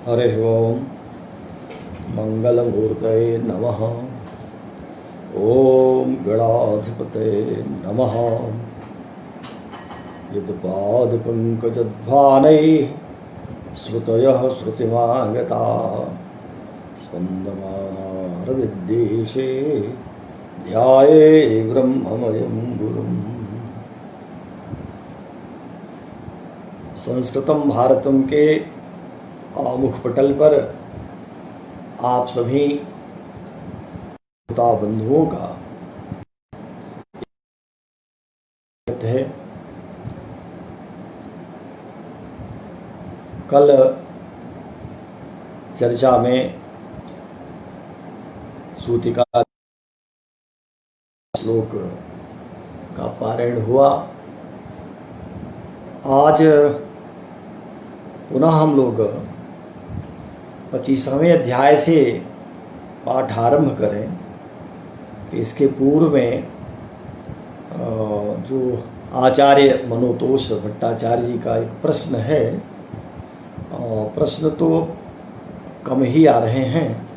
हरिः ओं मंगलमूर्तये नमः। ओं गणाधिपतये नमः। यद्पादपङ्कजध्वानैः श्रुतयः श्रुतिमागताः स्पन्दमाना हृदिदेशे ध्याये ब्रह्ममयं गुरुम्। संस्कृतम भारतम के मुखपटल पर आप सभी श्रोता बंधुओं का है। कल चर्चा में सूतिका श्लोक का पारायण हुआ। आज पुनः हम लोग 25वें अध्याय से पाठ आरंभ करें कि इसके पूर्व में जो आचार्य मनोतोष भट्टाचार्य जी का एक प्रश्न है, प्रश्न तो कम ही आ रहे हैं।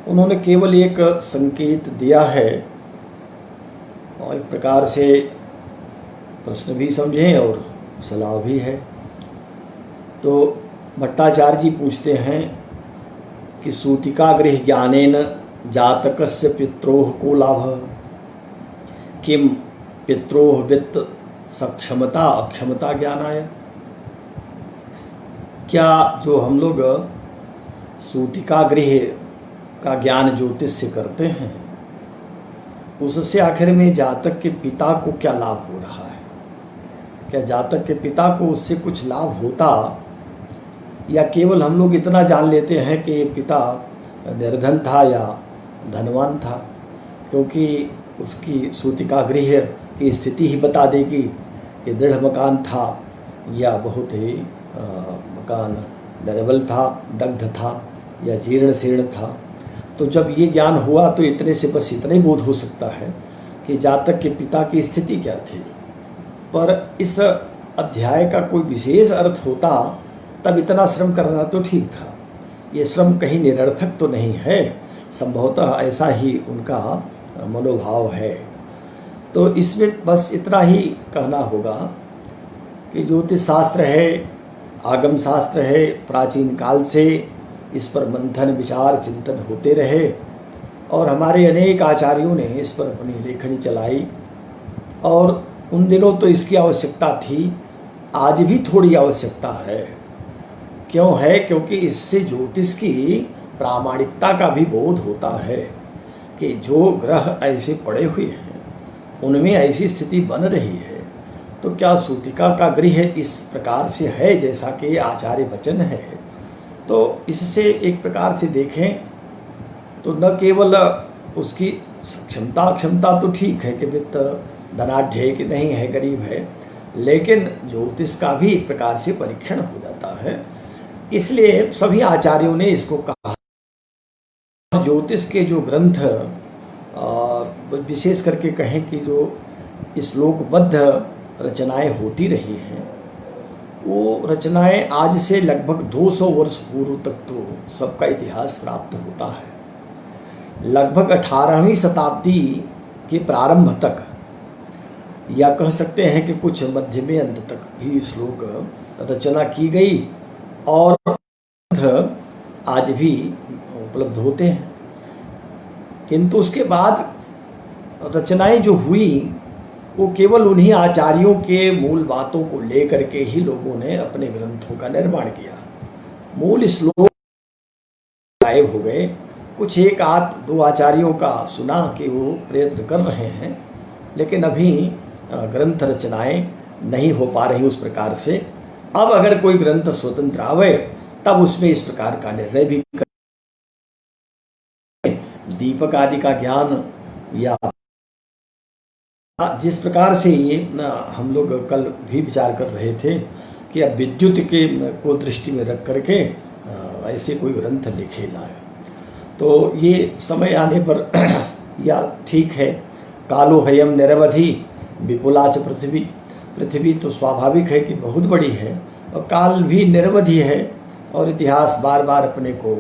उन्होंने केवल एक संकेत दिया है और एक प्रकार से प्रश्न भी समझें और सलाह भी है। तो भट्टाचार्य जी पूछते हैं कि सूतिका गृह ज्ञानेन जातकस्य पित्रोः को लाभः, किम पित्रोः वित्त सक्षमता अक्षमता ज्ञानाय। क्या जो हम लोग सूतिका गृह का ज्ञान ज्योतिष से करते हैं उससे आखिर में जातक के पिता को क्या लाभ हो रहा है? क्या जातक के पिता को उससे कुछ लाभ होता, या केवल हम लोग इतना जान लेते हैं कि पिता निर्धन था या धनवान था, क्योंकि उसकी सूतिका गृह की स्थिति ही बता देगी कि दृढ़ मकान था या बहुत ही मकान निर्बल था, दग्ध था या जीर्ण शीर्ण था। तो जब ये ज्ञान हुआ तो इतने से बस इतना ही बोध हो सकता है कि जातक के पिता की स्थिति क्या थी। पर इस अध्याय का कोई विशेष अर्थ होता तब इतना श्रम करना तो ठीक था। ये श्रम कहीं निरर्थक तो नहीं है, संभवतः ऐसा ही उनका मनोभाव है। तो इसमें बस इतना ही कहना होगा कि ज्योतिष शास्त्र है, आगम शास्त्र है, प्राचीन काल से इस पर मंथन विचार चिंतन होते रहे और हमारे अनेक आचार्यों ने इस पर अपनी लेखनी चलाई। और उन दिनों तो इसकी आवश्यकता थी, आज भी थोड़ी आवश्यकता है। क्यों है? क्योंकि इससे ज्योतिष की प्रामाणिकता का भी बोध होता है कि जो ग्रह ऐसे पड़े हुए हैं उनमें ऐसी स्थिति बन रही है, तो क्या सूतिका का गृह इस प्रकार से है जैसा कि आचार्य वचन है। तो इससे एक प्रकार से देखें तो न केवल उसकी क्षमता तो ठीक है कि वित्त धनाढ्य है कि नहीं है, गरीब है, लेकिन ज्योतिष का भी एक प्रकार से परीक्षण हो जाता है। इसलिए सभी आचार्यों ने इसको कहा। ज्योतिष के जो ग्रंथ विशेष करके कहें कि जो श्लोकबद्ध रचनाएं होती रही हैं, वो रचनाएं आज से लगभग 200 वर्ष पूर्व तक तो सबका इतिहास प्राप्त होता है। लगभग 18वीं शताब्दी के प्रारंभ तक, या कह सकते हैं कि कुछ मध्य में अंत तक भी श्लोक रचना की गई और आज भी उपलब्ध होते हैं। किंतु उसके बाद रचनाएं जो हुई वो केवल उन्हीं आचार्यों के मूल बातों को लेकर के ही लोगों ने अपने ग्रंथों का निर्माण किया। मूल श्लोक गायब हो गए। कुछ एक आध दो आचार्यों का सुना कि वो प्रयत्न कर रहे हैं, लेकिन अभी ग्रंथ रचनाएं नहीं हो पा रही उस प्रकार से। अब अगर कोई ग्रंथ स्वतंत्र आवे तब उसमें इस प्रकार का निर्णय भी दीपक आदि का ज्ञान, या जिस प्रकार से ये हम लोग कल भी विचार कर रहे थे कि अब विद्युत के को दृष्टि में रख करके ऐसे कोई ग्रंथ लिखे जाए। तो ये समय आने पर या ठीक है। कालो हयम निरवधि विपुलाच पृथ्वी। पृथ्वी तो स्वाभाविक है कि बहुत बड़ी है और काल भी निरवधि है और इतिहास बार बार अपने को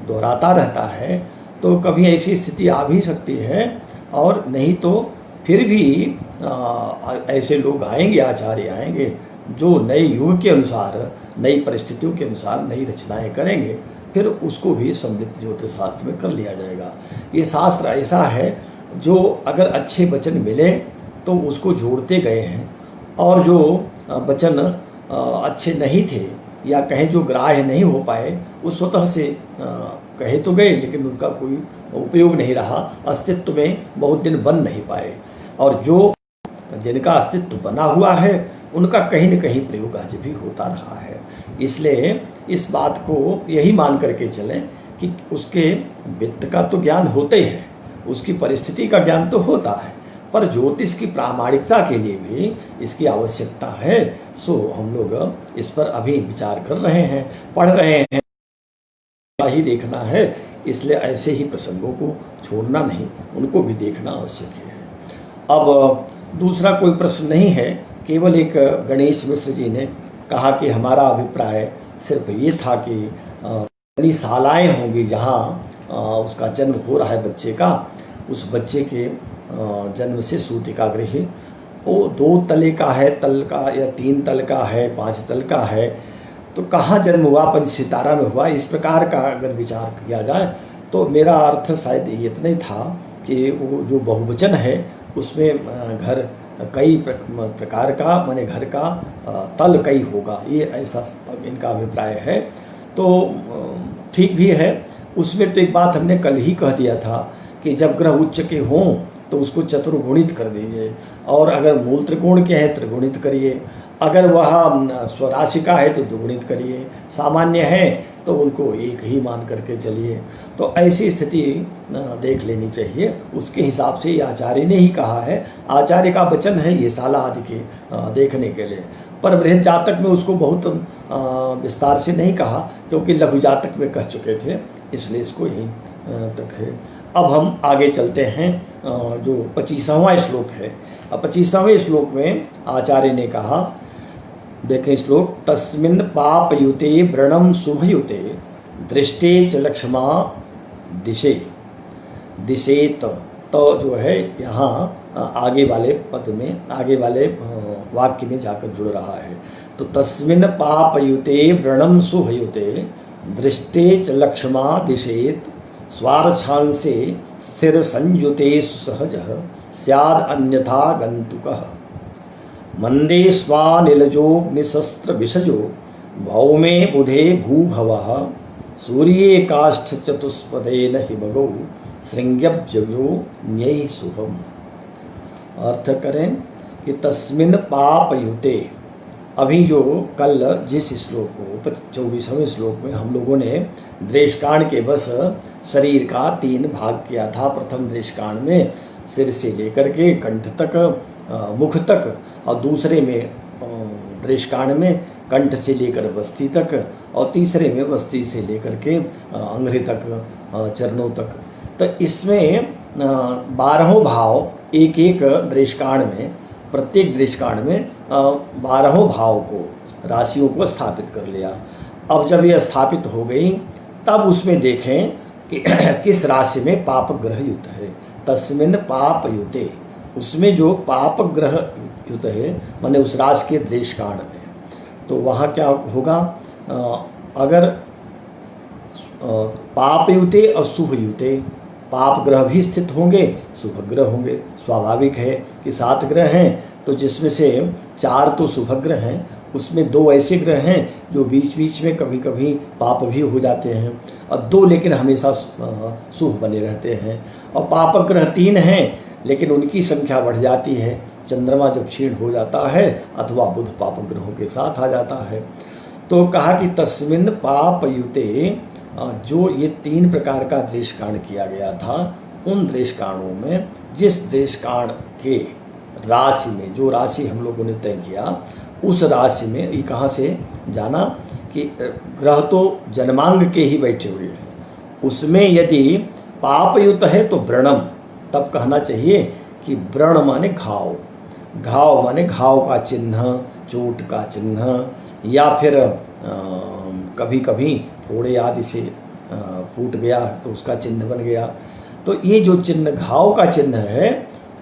दोहराता रहता है, तो कभी ऐसी स्थिति आ भी सकती है, और नहीं तो फिर भी ऐसे लोग आएंगे, आचार्य आएंगे जो नए युग के अनुसार, नई परिस्थितियों के अनुसार नई रचनाएं करेंगे, फिर उसको भी सम्मिलित ज्योतिष शास्त्र में कर लिया जाएगा। ये शास्त्र ऐसा है जो अगर अच्छे वचन मिले तो उसको जोड़ते गए हैं, और जो वचन अच्छे नहीं थे या कहें जो ग्राह्य नहीं हो पाए, वो स्वतः से कहे तो गए लेकिन उनका कोई उपयोग नहीं रहा, अस्तित्व में बहुत दिन बन नहीं पाए। और जो जिनका अस्तित्व बना हुआ है उनका कहीं न कहीं प्रयोग आज भी होता रहा है। इसलिए इस बात को यही मान करके चलें कि उसके वित्त का तो ज्ञान होता ही है, उसकी परिस्थिति का ज्ञान तो होता है, पर ज्योतिष की प्रामाणिकता के लिए भी इसकी आवश्यकता है। सो हम लोग इस पर अभी विचार कर रहे हैं, पढ़ रहे हैं, ही देखना है। इसलिए ऐसे ही प्रसंगों को छोड़ना नहीं, उनको भी देखना आवश्यक है। अब दूसरा कोई प्रश्न नहीं है, केवल एक गणेश मिश्र जी ने कहा कि हमारा अभिप्राय सिर्फ ये था कि शालाएँ होंगी जहाँ उसका जन्म हो रहा है बच्चे का, उस बच्चे के जन्म से सूतिका गृह वो 2 तले का है, तल का या 3 तल का है, 5 तल का है, तो कहाँ जन्म हुआ, पंच सितारा में हुआ, इस प्रकार का अगर विचार किया जाए तो मेरा अर्थ शायद ये इतना ही था कि वो जो बहुवचन है उसमें घर कई प्रकार का, माने घर का तल कई होगा, ये ऐसा इनका अभिप्राय है। तो ठीक भी है। उसमें तो एक बात हमने कल ही कह दिया था कि जब ग्रह उच्च के हों तो उसको चतुर्गुणित कर दीजिए, और अगर मूल त्रिकोण के हैं त्रिगुणित करिए, अगर वह स्वराशि का है तो दुगुणित करिए, सामान्य है तो उनको एक ही मान करके चलिए। तो ऐसी स्थिति देख लेनी चाहिए, उसके हिसाब से ये आचार्य ने ही कहा है, आचार्य का वचन है ये शाला आदि के देखने के लिए। पर बृहद जातक में उसको बहुत विस्तार से नहीं कहा, क्योंकि लघु जातक में कह चुके थे, इसलिए इसको यहीं तक है। अब हम आगे चलते हैं, जो 25वां श्लोक है। अब 25वें श्लोक में आचार्य ने कहा, देखें श्लोक, तस्मिन् पापयुते व्रणम शुभयुते दृष्टे च लक्ष्मा दिशे। दिशेत तो जो है यहाँ आगे वाले पद में, आगे वाले वाक्य में जाकर जुड़ रहा है। तो तस्मिन् पापयुते व्रणम शुभयुते दृष्टे च लक्ष्मा दिशेत स्वार्छांसे स्थिर संयुते सुसहज स्याद अन्यथा गंतुकः मंदे स्वानिलजोग्निशस्त्र विषजो भौमे बुधे भूभवः सूर्ये काष्ठ चतुष्पदेन हिमगौ श्रृंग्यब्जयो न्यैः शुभम। अर्थ करें कि तस्मिन् पापयुते, अभी जो कल जिस श्लोक को 24वें श्लोक में हम लोगों ने दृष्कांड के बस शरीर का 3 भाग किया था। प्रथम दृष्कांड में सिर से लेकर के कंठ तक, मुख तक, और दूसरे में दृष्कांड में कंठ से लेकर बस्ती तक, और तीसरे में बस्ती से लेकर के अंगुली तक, चरणों तक। तो इसमें 12 भाव एक एक दृष्कांड में, प्रत्येक दृष्कांड में 12 भाव को, राशियों को स्थापित कर लिया। अब जब ये स्थापित हो गई तब उसमें देखें कि किस राशि में पाप ग्रह युत है। तस्मिन् पाप युते, उसमें जो पाप ग्रह युत है माने उस राशि के दृष्कांड में, तो वहाँ क्या होगा, अगर पाप युते और शुभ युते, पाप ग्रह भी स्थित होंगे, शुभ ग्रह होंगे। स्वाभाविक है कि 7 ग्रह हैं, तो जिसमें से 4 तो शुभ ग्रह हैं, उसमें 2 ऐसे ग्रह हैं जो बीच बीच में कभी कभी पाप भी हो जाते हैं, और 2 लेकिन हमेशा शुभ बने रहते हैं। और पाप ग्रह 3 हैं, लेकिन उनकी संख्या बढ़ जाती है, चंद्रमा जब क्षीण हो जाता है अथवा बुध पाप ग्रहों के साथ आ जाता है। तो कहा कि तस्मिन् पाप युते, जो ये 3 प्रकार का दृष्कांड किया गया था, उन दृष्कांडों में जिस दृष्कांड के राशि में, जो राशि हम लोगों ने तय किया, उस राशि में ये कहाँ से जाना कि ग्रह तो जन्मांग के ही बैठे हुए हैं, उसमें यदि पापयुत है तो व्रणम, तब कहना चाहिए कि व्रण माने घाव, घाव माने घाव का चिन्ह, चोट का चिन्ह, या फिर कभी कभी फोड़े आदि से फूट गया तो उसका चिन्ह बन गया। तो ये जो चिन्ह घाव का चिन्ह है,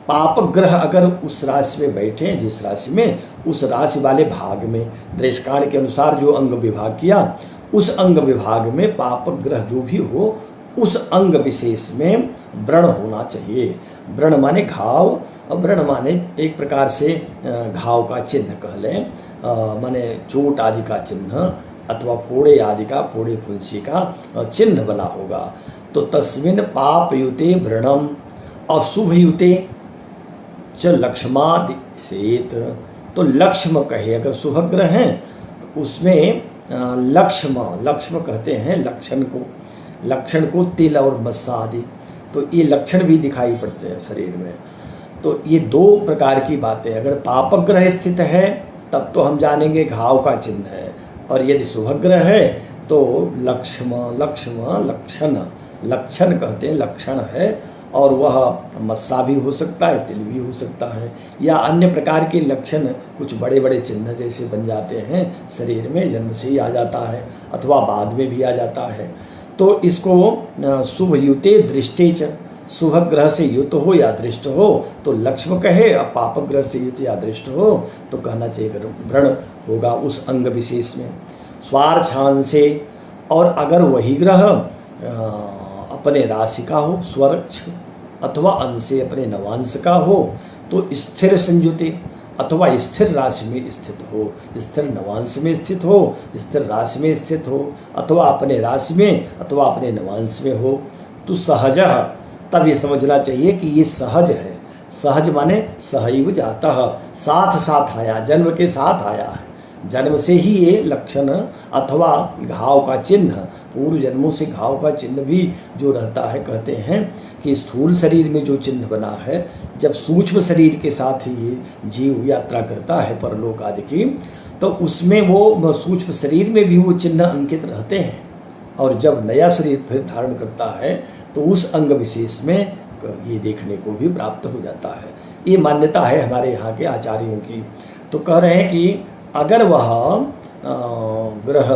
पाप ग्रह अगर उस राशि में बैठे, जिस राशि में, उस राशि वाले भाग में, दृष्टांत के अनुसार जो अंग विभाग किया, उस अंग विभाग में पाप ग्रह जो भी हो, उस अंग विशेष में व्रण होना चाहिए। व्रण माने घाव, और व्रण माने एक प्रकार से घाव का चिन्ह कह लें, माने चोट आदि का चिन्ह अथवा फोड़े आदि का, फोड़े फुंसी का चिन्ह बना होगा। तो तस्मिन् पाप युते व्रणम अशुभ युते च लक्ष्मादिशेत। तो लक्ष्म कहे, अगर शुभ ग्रह हैं तो उसमें लक्ष्म कहते हैं लक्षण को तिल और मस्सा आदि, तो ये लक्षण भी दिखाई पड़ते हैं शरीर में। तो ये दो प्रकार की बातें, अगर पाप ग्रह स्थित है तब तो हम जानेंगे घाव का चिन्ह है, और यदि शुभ ग्रह है तो लक्षण कहते हैं, लक्षण है, और वह मस्सा भी हो सकता है, तिल भी हो सकता है, या अन्य प्रकार के लक्षण कुछ बड़े बड़े चिन्ह जैसे बन जाते हैं शरीर में, जन्म से ही आ जाता है अथवा बाद में भी आ जाता है। तो इसको शुभ युते दृष्टे च, शुभ ग्रह से युत हो या दृष्ट हो तो लक्ष्म कहे, अब पाप ग्रह से युत या दृष्ट हो तो कहना चाहिए व्रण होगा उस अंग विशेष में। स्वार्छान से, और अगर वही ग्रह अपने राशि का हो, स्वरक्ष अथवा अंशे अपने नवांश का हो, तो स्थिर संयुति अथवा स्थिर राशि में स्थित हो, स्थिर नवांश में स्थित हो, स्थिर राशि में स्थित हो, अथवा अपने राशि में अथवा अपने नवांश में हो, तो सहज, तब ये समझना चाहिए कि ये सहज है। सहज माने सहैव जातः, साथ साथ आया, जन्म के साथ आया है, जन्म से ही ये लक्षण अथवा घाव का चिन्ह, पूर्व जन्मों से घाव का चिन्ह भी जो रहता है, कहते हैं कि स्थूल शरीर में जो चिन्ह बना है, जब सूक्ष्म शरीर के साथ ही ये जीव यात्रा करता है परलोक आदि की, तो उसमें वो सूक्ष्म शरीर में भी वो चिन्ह अंकित रहते हैं, और जब नया शरीर फिर धारण करता है तो उस अंग विशेष में ये देखने को भी प्राप्त हो जाता है। ये मान्यता है हमारे यहाँ के आचार्यों की। तो कह रहे हैं कि अगर वह ग्रह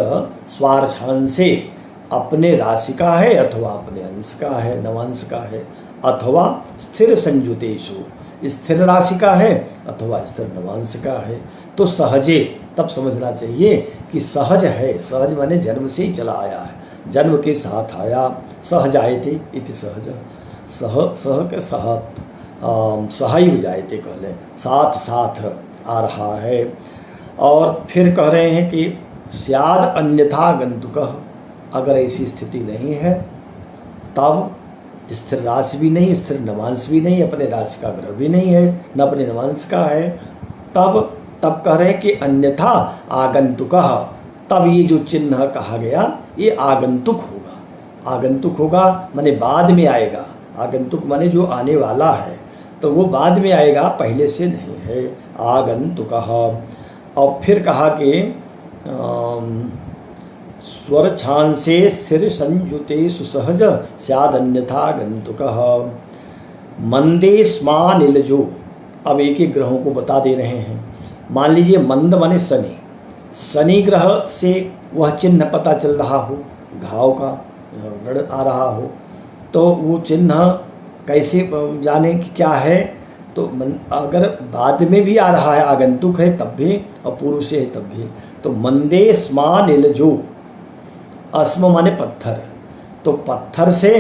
स्वार्छांश से अपने राशि का है अथवा अपने अंश का है, नवांश का है, अथवा स्थिर संयुतेषु, स्थिर राशि का है अथवा स्थिर नवांश का है, तो सहजे, तब समझना चाहिए कि सहज है। सहज माने जन्म से ही चला आया है, जन्म के साथ आया। सहज आयते इति सहज, सह के सहत, सहैव जायते कह लें, साथ साथ आ रहा है। और फिर कह रहे हैं कि स्याद अन्यथा गंतुकः, अगर ऐसी स्थिति नहीं है तब स्थिर राशि भी नहीं, स्थिर नवांश भी नहीं, अपने राशि का ग्रह भी नहीं है, न अपने नवांश का है, तब कह रहे हैं कि अन्यथा आगंतुकः, तब ये जो चिन्ह कहा गया ये आगंतुक होगा। आगंतुक होगा माने बाद में आएगा, आगंतुक माने जो आने वाला है, तो वो बाद में आएगा, पहले से नहीं है, आगंतुकः। और फिर कहा कि स्वरछांसे स्थिर संयुते सुसहज स्याद अन्यथा गंतुकः मंदे स्मानिलजो। अब एक एक ग्रहों को बता दे रहे हैं। मान लीजिए मंद माने शनि, शनि ग्रह से वह चिन्ह पता चल रहा हो, घाव का ऋण आ रहा हो, तो वो चिन्ह कैसे जाने कि क्या है, तो अगर बाद में भी आ रहा है, आगंतुक है तब भी और पूर्व से है तब भी, तो मंदे स्मानिलजो, अस्म माने पत्थर, तो पत्थर से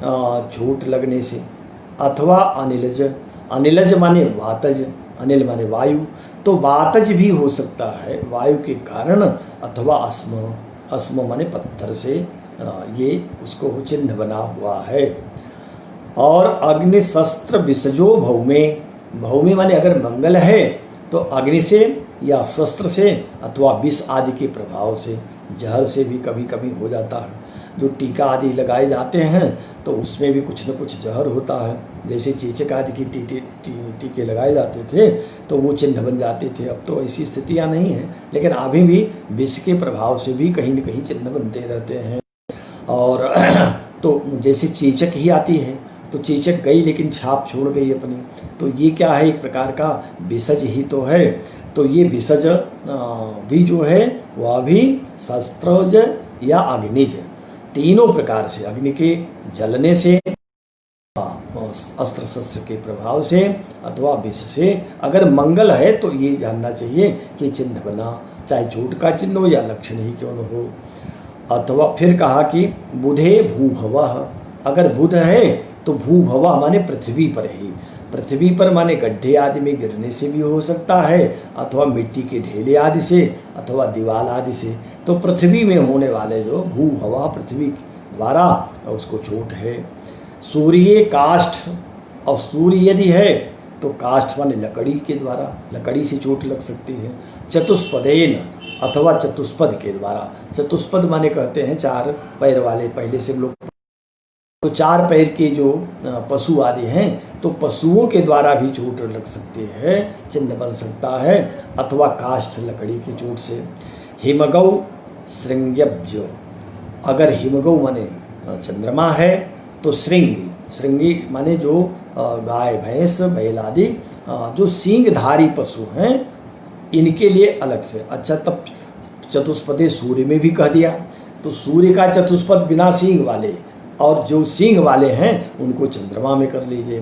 चोट लगने से, अथवा अनिलज, अनिलज माने वातज, अनिल माने वायु, तो वातज भी हो सकता है वायु के कारण, अथवा अस्म, अस्म माने पत्थर से ये उसको चिन्ह बना हुआ है। और अग्नि शस्त्र विसजो भौमे, भौमे माने अगर मंगल है तो अग्नि से या शस्त्र से अथवा विष आदि के प्रभाव से, जहर से भी कभी कभी हो जाता है। जो टीका आदि लगाए जाते हैं तो उसमें भी कुछ न कुछ जहर होता है, जैसे चेचक आदि की टीके लगाए जाते थे तो वो चिन्ह बन जाते थे। अब तो ऐसी स्थितियां नहीं हैं, लेकिन अभी भी विष के प्रभाव से भी कहीं न कहीं चिन्ह बनते रहते हैं। और तो जैसे चेचक ही आती है तो चेचक गई लेकिन छाप छोड़ गई अपनी, तो ये क्या है, एक प्रकार का विषज ही तो है। तो ये विसज भी जो है वह भी शस्त्रज या अग्निज, तीनों प्रकार से, अग्नि के जलने से, अस्त्र शस्त्र के प्रभाव से अथवा विष से, अगर मंगल है तो ये जानना चाहिए कि चिन्ह बना, चाहे चोट का चिन्ह हो या लक्षण ही क्यों न हो। अथवा फिर कहा कि बुधे भूभवः, अगर बुध है तो भूभवः माने पृथ्वी पर ही, पृथ्वी पर माने गड्ढे आदि में गिरने से भी हो सकता है, अथवा मिट्टी के ढेले आदि से, अथवा दीवाल आदि से। तो पृथ्वी में होने वाले जो भूभवः, पृथ्वी द्वारा उसको चोट है। सूर्य काष्ठ, और सूर्य यदि है तो काष्ठ माने लकड़ी के द्वारा, लकड़ी से चोट लग सकती है। चतुष्पदेन, अथवा चतुष्पद के द्वारा, चतुष्पद माने कहते हैं चार पैर वाले, पहले से लोग तो चार पैर के जो पशु आदि हैं, तो पशुओं के द्वारा भी चोट लग सकती है, चिन्ह बन सकता है, अथवा काष्ठ लकड़ी की चोट से। हिमगौ श्रृंग्यब्ज, अगर हिमगौ माने चंद्रमा है तो श्रृंगी, श्रृंगी माने जो गाय भैंस बैल आदि जो सींगधारी पशु हैं, इनके लिए अलग से। अच्छा, तब चतुष्पदे सूर्य में भी कह दिया, तो सूर्य का चतुष्पद बिना सींग वाले, और जो सींग वाले हैं उनको चंद्रमा में कर लीजिए।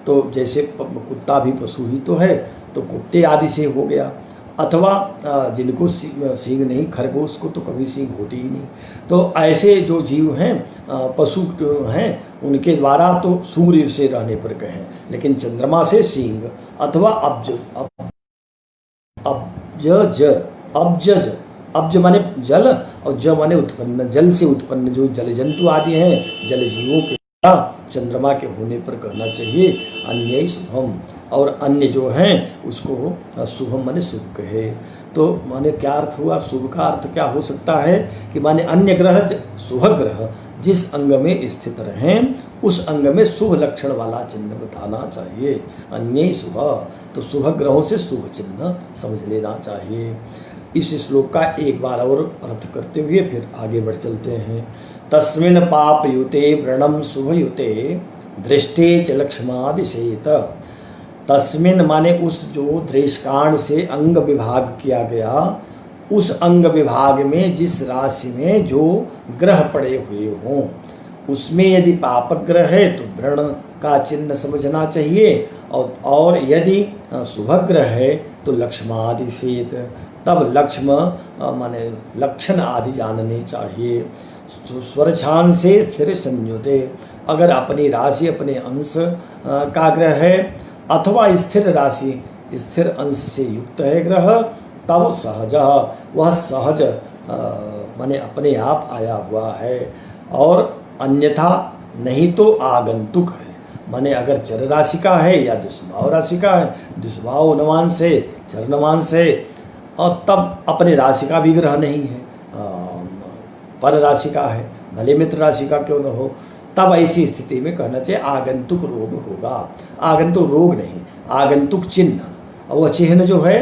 तो जैसे कुत्ता भी पशु ही तो है, तो कुत्ते आदि से हो गया, अथवा जिनको सींग नहीं, खरगोश को तो कभी सींग होती ही नहीं। तो ऐसे जो जीव हैं, पशु हैं, उनके द्वारा तो सूर्य से रहने पर कहें, लेकिन चंद्रमा से सींग, अथवा अब्ज, अब्जज, अब्जज, अब्ज माने जल, और ज माने उत्पन्न, जल से उत्पन्न जो जल जंतु आदि हैं, जल जीवों के चंद्रमा के होने पर कहना चाहिए अन्य शुभम, और अन्य जो हैं उसको शुभम माने शुभ कहे। तो माने क्या अर्थ हुआ, शुभ का अर्थ क्या हो सकता है कि माने अन्य ग्रह, शुभ ग्रह जिस अंग में स्थित रहें उस अंग में शुभ लक्षण वाला चिन्ह बताना चाहिए, अन्य शुभ, तो शुभ ग्रहों से शुभ चिन्ह समझ लेना चाहिए। इस श्लोक का एक बार और अर्थ करते हुए फिर आगे बढ़ चलते हैं। तस्मिन् पाप युते व्रणम शुभ युते दृष्टे च लक्ष्मादिशेत, तस्मिन् माने उस जो दृष्कांड से अंग विभाग किया गया, उस अंग विभाग में जिस राशि में जो ग्रह पड़े हुए हों, उसमें यदि पापक ग्रह है तो व्रण का चिन्ह समझना चाहिए, और यदि शुभ ग्रह है तो लक्ष्मादिशेत, तब लक्ष्म माने लक्षण आदि जानने चाहिए। स्वरछान से स्थिर संयुते, अगर अपनी राशि अपने अंश का ग्रह है, अथवा स्थिर राशि स्थिर अंश से युक्त है ग्रह, तब सहज, वह सहज माने अपने आप आया हुआ है, और अन्यथा नहीं तो आगंतुक है। माने अगर चर राशि का है या दुष्भाव राशि का है, दुष्भाव नवान से चर नवान से, और तब अपने राशि का भी ग्रह नहीं है, पर राशि का है, भले मित्र राशि का क्यों न हो, तब ऐसी स्थिति में कहना चाहिए आगंतुक रोग होगा। आगंतुक रोग नहीं, आगंतुक चिन्ह, और वह चिन्ह जो है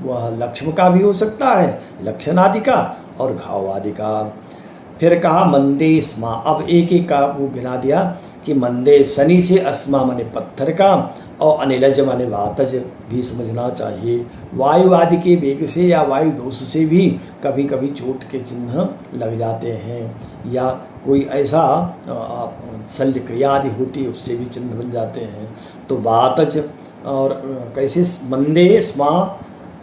वह लक्ष्म का भी हो सकता है, लक्षण आदि का और घाव आदि का। फिर कहा मंदे स्मा, अब एक एक का वो गिना दिया कि मंदे शनि से अस्मा माने पत्थर का, और अनिलज माने वातज भी समझना चाहिए। वायु आदि के वेग से या वायु दोष से भी कभी कभी चोट के चिन्ह लग जाते हैं, या कोई ऐसा शल्य क्रिया आदि होती है उससे भी चिन्ह बन जाते हैं। तो वातज, और कैसे मंदे स्मा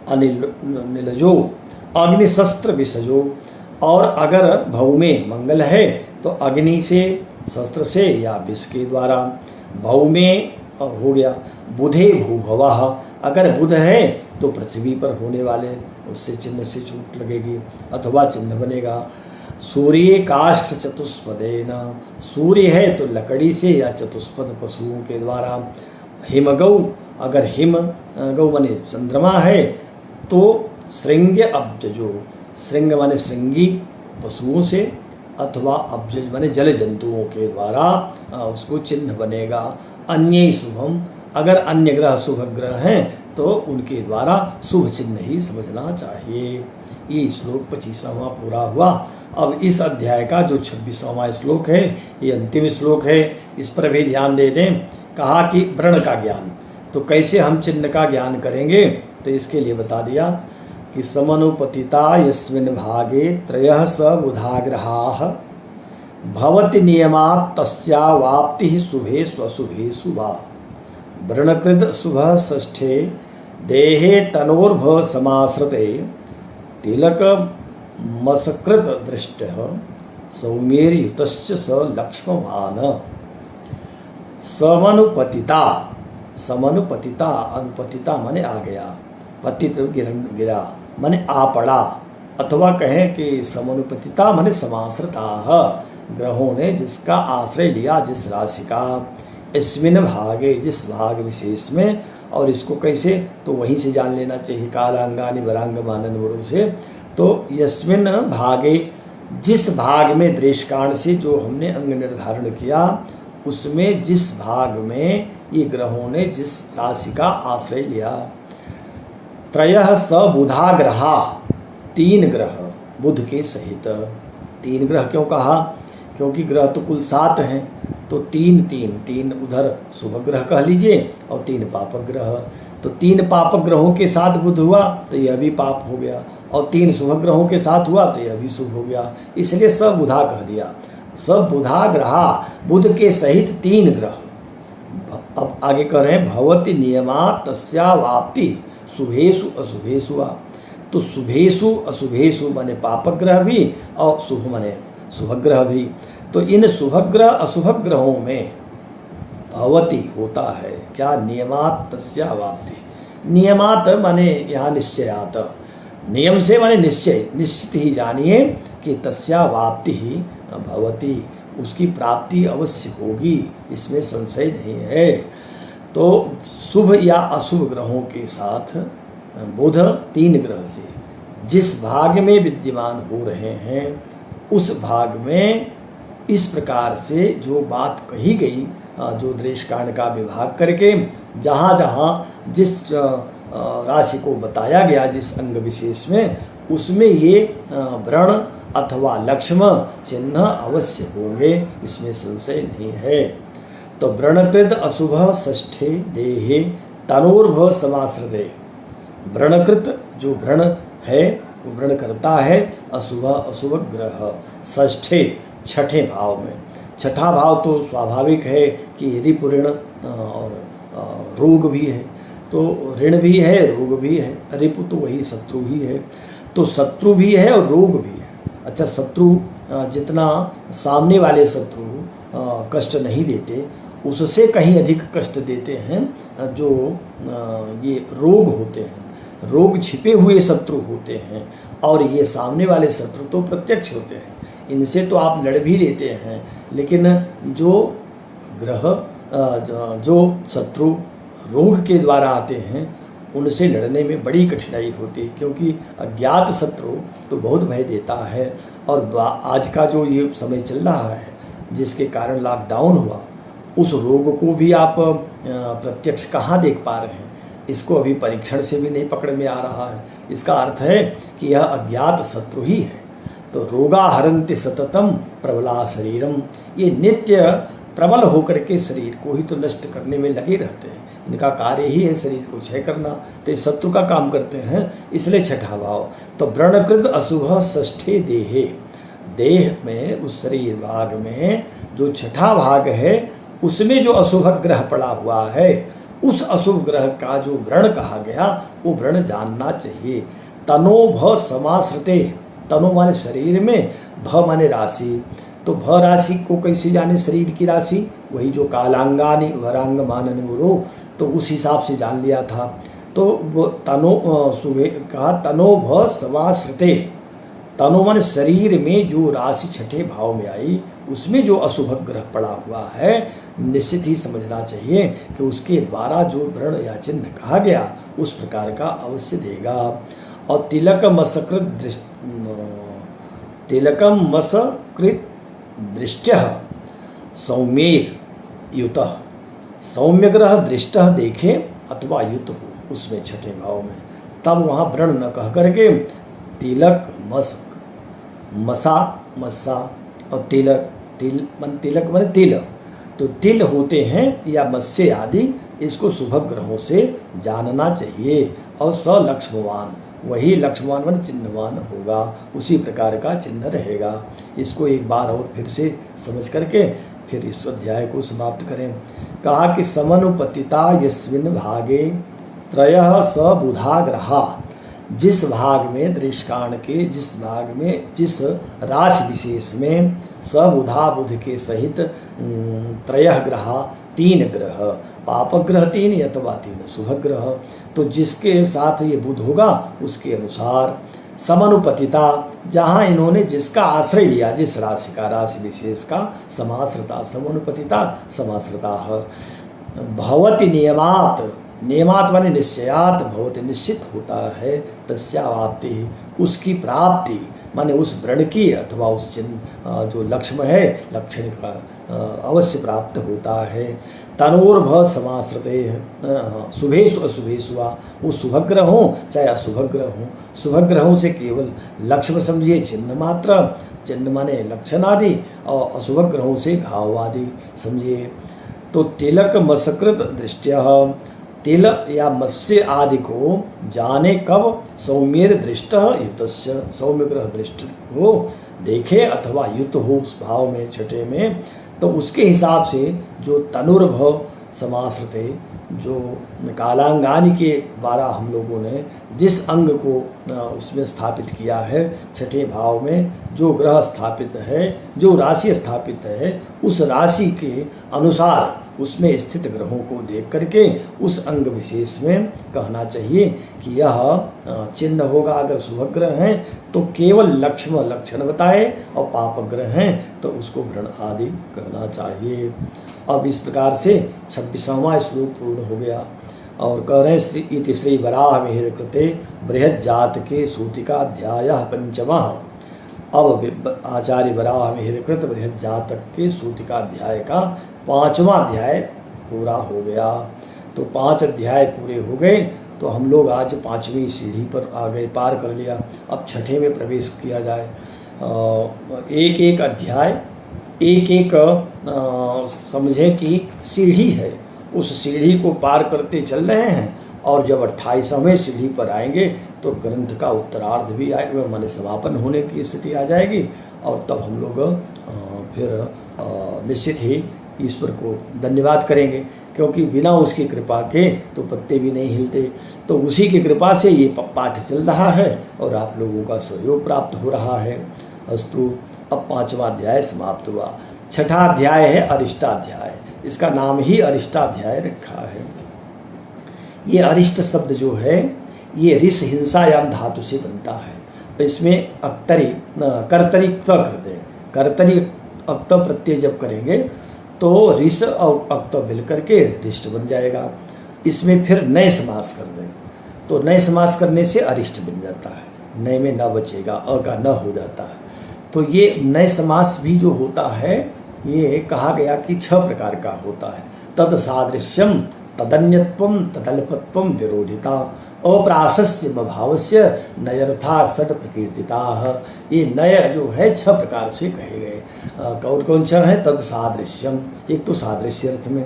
अनिलजो अग्निशस्त्र विसजो, और अगर भव में मंगल है तो अग्नि से, शस्त्र से या विष के द्वारा। भव में हो गया बुधे भूभवः, अगर बुध है तो पृथ्वी पर होने वाले उससे चिन्ह से चोट लगेगी, अथवा चिन्ह बनेगा। सूर्य काष्ठ चतुष्पदेन, सूर्य है तो लकड़ी से या चतुष्पद पशुओं के द्वारा। हिमगौ, अगर हिम गौ माने चंद्रमा है तो श्रृंग्य अब्जजो, श्रृंग माने श्रृंगी पशुओं से, अथवा अब्जज माने जल जंतुओं के द्वारा उसको चिन्ह बनेगा। अन्य शुभम, अगर अन्य ग्रह शुभ ग्रह हैं तो उनके द्वारा शुभ चिन्ह ही समझना चाहिए। ये श्लोक 25वां पूरा हुआ। अब इस अध्याय का जो 26वां श्लोक है, ये अंतिम श्लोक है, इस पर भी ध्यान दे दें। कहा कि व्रण का ज्ञान, तो कैसे हम चिन्ह का ज्ञान करेंगे, तो इसके लिए बता दिया कि समनुपतिता यस्मिन् भागे त्रयः स बुधाग्रहाः भवति नियमात् तस्यावाप्तिः शुभेषु अशुभेषु वा व्रणकृत शुभः षष्ठे देहे तनोर्भव समाश्रिते तिलक मसकृत दृष्टः सौम्येर्युतस्य स लक्ष्मवान। समनुपतिता, समनुपतिता, अनुपतिता माने आ गया, पतित गिरा माने आ पड़ा, अथवा कहें कि समनुपतिता माने समाश्रिता, ग्रहों ने जिसका आश्रय लिया, जिस राशि का, इसमिन भागे, जिस भाग विशेष में। और इसको कैसे, तो वहीं से जान लेना चाहिए, कालांगानि वरांग मानन वरों से। तो यस्मिन भागे, जिस भाग में दृष्कांड से जो हमने अंग निर्धारण किया, उसमें जिस भाग में ये ग्रहों ने जिस राशि का आश्रय लिया। त्रयः स बुधा ग्रहा, 3 ग्रह बुध के सहित। 3 ग्रह क्यों कहा, क्योंकि ग्रह तो कुल 7 हैं, तो 3 उधर शुभ ग्रह कह लीजिए और 3 पापक ग्रह। तो 3 पापक ग्रहों के साथ बुध हुआ तो यह भी पाप हो गया, और 3 शुभ ग्रहों के साथ हुआ तो यह भी शुभ हो गया, इसलिए सब बुधा कह दिया। सब बुधा ग्रहा, बुध के सहित 3 ग्रह। अब आगे कह रहे हैं भवति नियमात् तस्यावाप्ति शुभेषु अशुभेषु वा। तो शुभेषु अशुभेषु माने पापक ग्रह भी और शुभ माने शुभ ग्रह भी। तो इन शुभ ग्रह अशुभ ग्रहों में भवति होता है क्या, नियमात् तस्यावाप्ति। नियमात माने यहाँ निश्चयात, नियम से माने निश्चय, निश्चित ही जानिए कि तस्यावाप्ति ही भवति, उसकी प्राप्ति अवश्य होगी, इसमें संशय नहीं है। तो शुभ या अशुभ ग्रहों के साथ बुध 3 ग्रह से जिस भाग में विद्यमान हो रहे हैं, उस भाग में इस प्रकार से जो बात कही गई, जो दृष्कांड का विभाग करके जहाँ जहाँ जिस राशि को बताया गया, जिस अंग विशेष में, उसमें ये व्रण अथवा लक्ष्म चिन्ह अवश्य होंगे, इसमें संशय नहीं है। तो व्रणकृत अशुभ षष्ठे देहे तनोर्भव समाश्रिते। व्रणकृत जो व्रण है वो व्रण करता है अशुभ अशुभ ग्रह षष्ठे, छठे भाव में। छठा भाव तो स्वाभाविक है कि रिपु ऋण और रोग भी है, तो ऋण भी है रोग भी है। रिपु तो वही शत्रु ही है, तो शत्रु भी है और रोग भी है। अच्छा, शत्रु जितना सामने वाले शत्रु कष्ट नहीं देते, उससे कहीं अधिक कष्ट देते हैं जो ये रोग होते हैं। रोग छिपे हुए शत्रु होते हैं और ये सामने वाले शत्रु तो प्रत्यक्ष होते हैं। इनसे तो आप लड़ भी लेते हैं, लेकिन जो ग्रह जो शत्रु रोग के द्वारा आते हैं, उनसे लड़ने में बड़ी कठिनाई होती है, क्योंकि अज्ञात शत्रु तो बहुत भय देता है। और आज का जो ये समय चल रहा है, जिसके कारण लॉकडाउन हुआ, उस रोग को भी आप प्रत्यक्ष कहाँ देख पा रहे हैं। इसको अभी परीक्षण से भी नहीं पकड़ में आ रहा है। इसका अर्थ है कि यह अज्ञात शत्रु ही है। तो रोगा हरन्ति सततम प्रबला शरीरम, ये नित्य प्रबल होकर के शरीर को ही तो नष्ट करने में लगे रहते हैं। इनका कार्य ही है शरीर को क्षय करना, तो ये शत्रु का काम करते हैं, इसलिए छठा भाव। तो व्रणकृत अशुभ षष्ठे देहे, देह में उस शरीर भाग में जो छठा भाग है, उसमें जो अशुभ ग्रह पड़ा हुआ है, उस अशुभ ग्रह का जो व्रण कहा गया, वो व्रण जानना चाहिए। तनो भ समाश्रिते, तनो माने शरीर में, भ माने राशि। तो भ राशि को कैसे जाने, शरीर की राशि, वही जो कालांगानि वरांग मानन गुरु, तो उस हिसाब से जान लिया था। तो वो तनो सुबह कहा तनो भ समाश्रिते, तनो माने शरीर में जो राशि छठे भाव में आई, उसमें जो अशुभ ग्रह पड़ा हुआ है, निश्चित ही समझना चाहिए कि उसके द्वारा जो व्रण या चिन्ह कहा गया, उस प्रकार का अवश्य देगा। और तिलकम मसकृत दृष्टि सौम्येर युत, सौम्य ग्रह दृष्ट देखे अथवा युत हो उसमें छठे भाव में, तब वहाँ व्रण न कह करके तिलक मसक, मसा मस्सा और तिलक, तिलक माने तिल, तो तिल होते हैं या मत्स्य आदि, इसको शुभ ग्रहों से जानना चाहिए। और स लक्ष्मवान, वही लक्ष्मवान वन चिन्हवान होगा, उसी प्रकार का चिन्ह रहेगा। इसको एक बार और फिर से समझ करके फिर इस अध्याय को समाप्त करें। कहा कि समनुपतिता यस्मिन् भागे त्रयः स बुधा ग्रहा, जिस भाग में दृष्कांड के जिस भाग में जिस राशि विशेष में सबुधा बुध के सहित त्रयः ग्रहा, 3 ग्रह, पापग्रह 3 अथवा 3 शुभ ग्रह, तो जिसके साथ ये बुध होगा उसके अनुसार समनुपतिता, जहाँ इन्होंने जिसका आश्रय लिया, जिस राशि का, राशि विशेष का समाश्रिता, समनुपतिता समाश्रिता भवति नियमात, नियमात माने निश्चयात, भवति निश्चित होता है, तस्यावाप्ति उसकी प्राप्ति माने उस व्रण की अथवा उस चिन्ह जो लक्ष्म है, लक्षण का अवश्य प्राप्त होता है। तनोर्भ समाश्रिते शुभेषु अशुभेषु वा, वो शुभग्रह हो चाहे अशुभग्रह हो, शुभग्रहों से केवल लक्ष्म समझिए चिन्ह मात्र, चिन्ह माने लक्षण आदि, और अशुभग्रहों से भाव आदि समझिए। तो तिलक मसकृत दृष्टि, तिल या मत्स्य आदि को जाने कब, सौम्य दृष्ट युतस्य, सौम्य ग्रह दृष्टि हो देखे अथवा युत हो उस भाव में छठे में, तो उसके हिसाब से जो तनुर्भव समाश्रिते, जो कालांगानी के द्वारा हम लोगों ने जिस अंग को उसमें स्थापित किया है, छठे भाव में जो ग्रह स्थापित है, जो राशि स्थापित है, उस राशि के अनुसार उसमें स्थित ग्रहों को देख करके उस अंग विशेष में कहना चाहिए कि यह चिन्ह होगा। अगर शुभ ग्रह हैं तो केवल लक्ष्म लक्षण बताए, और पाप ग्रह हैं तो उसको व्रण आदि कहना चाहिए। अब इस प्रकार से 26वां श्लोक पूर्ण हो गया, और कह रहे श्री इति श्री वराह मिहिर कृते बृहद जात के सूतिकाध्याय 5वां। अब आचार्य वराह मिहिर कृत बृहद जातक के सूतिकाध्याय का 5वां अध्याय पूरा हो गया। तो 5 अध्याय पूरे हो गए, तो हम लोग आज 5वीं सीढ़ी पर आ गए, पार कर लिया। अब छठे में प्रवेश किया जाए। एक एक अध्याय एक एक समझे कि सीढ़ी है, उस सीढ़ी को पार करते चल रहे हैं, और जब 28वें सीढ़ी पर आएंगे तो ग्रंथ का उत्तरार्ध भी आएगा, माने समापन होने की स्थिति आ जाएगी, और तब हम लोग फिर निश्चित ही ईश्वर को धन्यवाद करेंगे, क्योंकि बिना उसकी कृपा के तो पत्ते भी नहीं हिलते। तो उसी की कृपा से ये पाठ चल रहा है और आप लोगों का सहयोग प्राप्त हो रहा है। अस्तु, अब 5वां अध्याय समाप्त हुआ। छठा अध्याय है अरिष्टाध्याय, इसका नाम ही अरिष्टाध्याय रखा है। ये अरिष्ट शब्द जो है ये ऋष हिंसायाम धातु से बनता है। इसमें अक्तरी कर्तरी क्त करते हैं, कर्तरी अक्त प्रत्यय जब करेंगे तो ऋष और अक्त मिल करके रिष्ट बन जाएगा। इसमें फिर नए समास कर दें तो नए समास करने से अरिष्ट बन जाता है, नए में न बचेगा, अ का न हो जाता है। तो ये नए समास भी जो होता है ये कहा गया कि 6 प्रकार का होता है। तद सादृश्यम, तदन्यत्वम, तदल्पत्वम, विरोधिता, अप्राशस्य भावस्य, नयर्था षट प्रकीर्तिता। ये नय जो है 6 प्रकार से कहे गए। कौन कौन 6 है? तद सादृश्यम, एक तो सादृश्य अर्थ में,